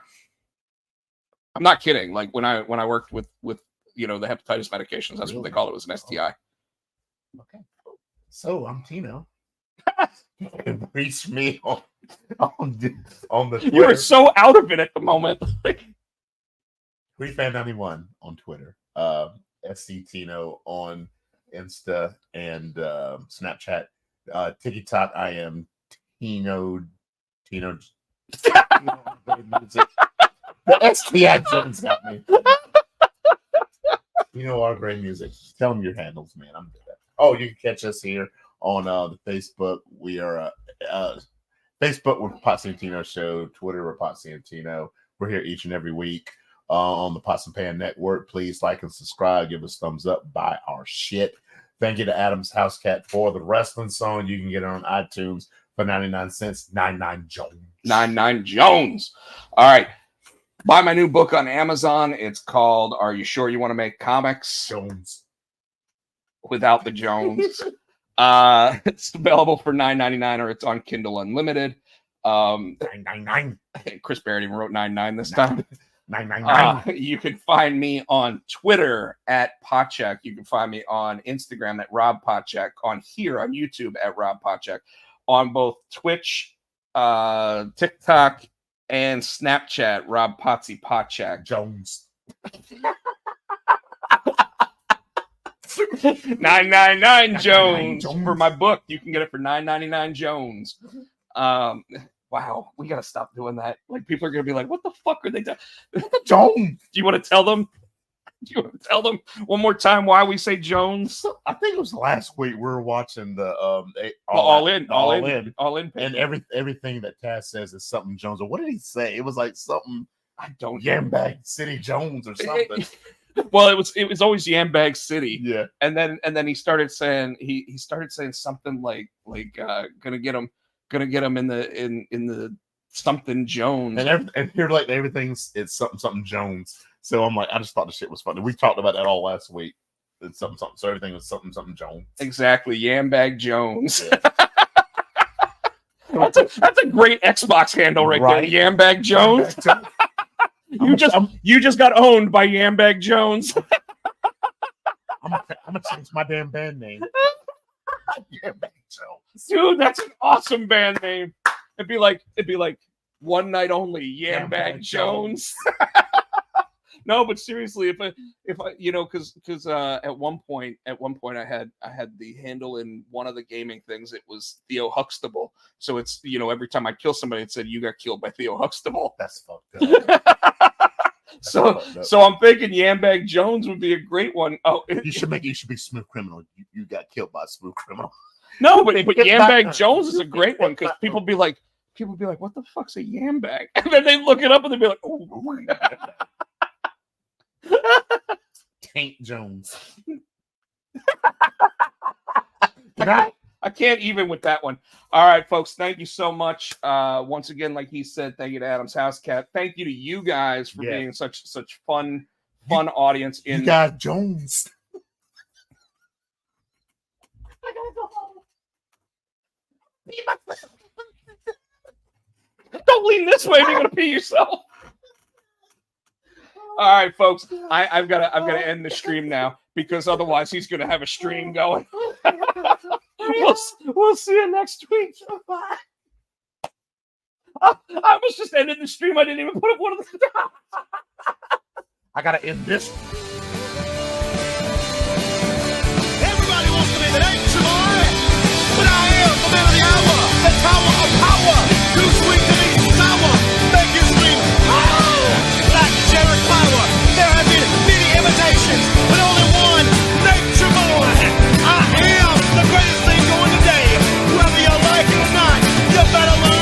B: I'm not kidding. Like when I worked with the hepatitis medications, that's what they called it, was an STI.
C: Okay. So I'm Tino. Reach me on the Twitter.
B: You are so out of it at the moment.
C: Fan91 on Twitter. SC Tino on Insta and Snapchat. TikTok, I am Tino. The STI Jones got me. Our great music. Tell them your handles, man. I'm good at that. Oh, you can catch us here on the Facebook. We are Facebook with Potsy and Tino Show. Twitter with Potsy and Tino. We're here each and every week on the Pots and Pan Network. Please like and subscribe. Give us thumbs up. Buy our shit. Thank you to Adam's House Cat for the wrestling song. You can get it on iTunes for 99 cents. 99 Jones.
B: 99 Jones. All right. Buy my new book on Amazon. It's called Are You Sure You Want to Make Comics?
C: Jones.
B: Without the Jones. It's available for $9.99 or it's on Kindle Unlimited.
C: 999.
B: Chris Barrett even wrote 99 this time.
C: 999.
B: You can find me on Twitter at Potcheck. You can find me on Instagram at Rob Potcheck. On YouTube at Rob Potcheck. On both Twitch, TikTok, and Snapchat, Rob Potsy Potcheck.
C: Jones.
B: 999 Jones for my book. You can get it for $9.99 Jones. Wow, we gotta stop doing that. Like, people are gonna be like, "What the fuck are they doing?" Jones. Do you want to tell them? Do you want to tell them one more time why we say Jones?
C: I think it was last week we were watching the
B: All in,
C: and everything that Taz says is something Jones. Or what did he say? It was like something.
B: I don't.
C: Yambag City Jones or something.
B: Well, it was always Yambag City.
C: Yeah.
B: And then he started saying he started saying something like gonna get him in the something Jones.
C: And here, like, it's something Jones. So I'm like, I just thought the shit was funny. We talked about that all last week. It's something. So everything was something Jones.
B: Exactly, Yambag Jones. Yeah. That's a great Xbox handle right there, Yambag Jones. You just got owned by Yambag Jones.
C: I'm gonna change my damn band name. Yambag Jones.
B: Dude, that's an awesome band name. It'd be like One Night Only, Yambag Jones. No, but seriously, if I because at one point I had the handle in one of the gaming things. It was Theo Huxtable. So it's every time I kill somebody, it said you got killed by Theo Huxtable.
C: That's fucked up.
B: So I'm thinking Yambag Jones would be a great one. Oh,
C: you should be Smooth Criminal. You got killed by a Smooth Criminal.
B: No, but Yambag Jones is a great one because people be like, what the fuck's a Yambag? And then they look it up and they be like, oh.
C: Tank Jones.
B: I can't even with that one. All right, folks. Thank you so much. Once again, like he said, thank you to Adam's House Cat. Thank you to you guys for being such fun audience.
C: You got Jones.
B: I gotta go home. Don't lean this way if you're gonna pee yourself. All right, folks. I've got to end the stream now because otherwise he's gonna have a stream going. We'll see you next week. Bye. I was just ending the stream. I didn't even put up one of the.
C: I gotta end this.
D: Everybody wants to be the nature boy, but I am the man of the hour, the tower of power. Too sweet to be sour, make you scream, oh! Like Jared Power, there have been many imitations, but only one nature boy. I am the greatest thing going today. Whether you like it or not, you better learn.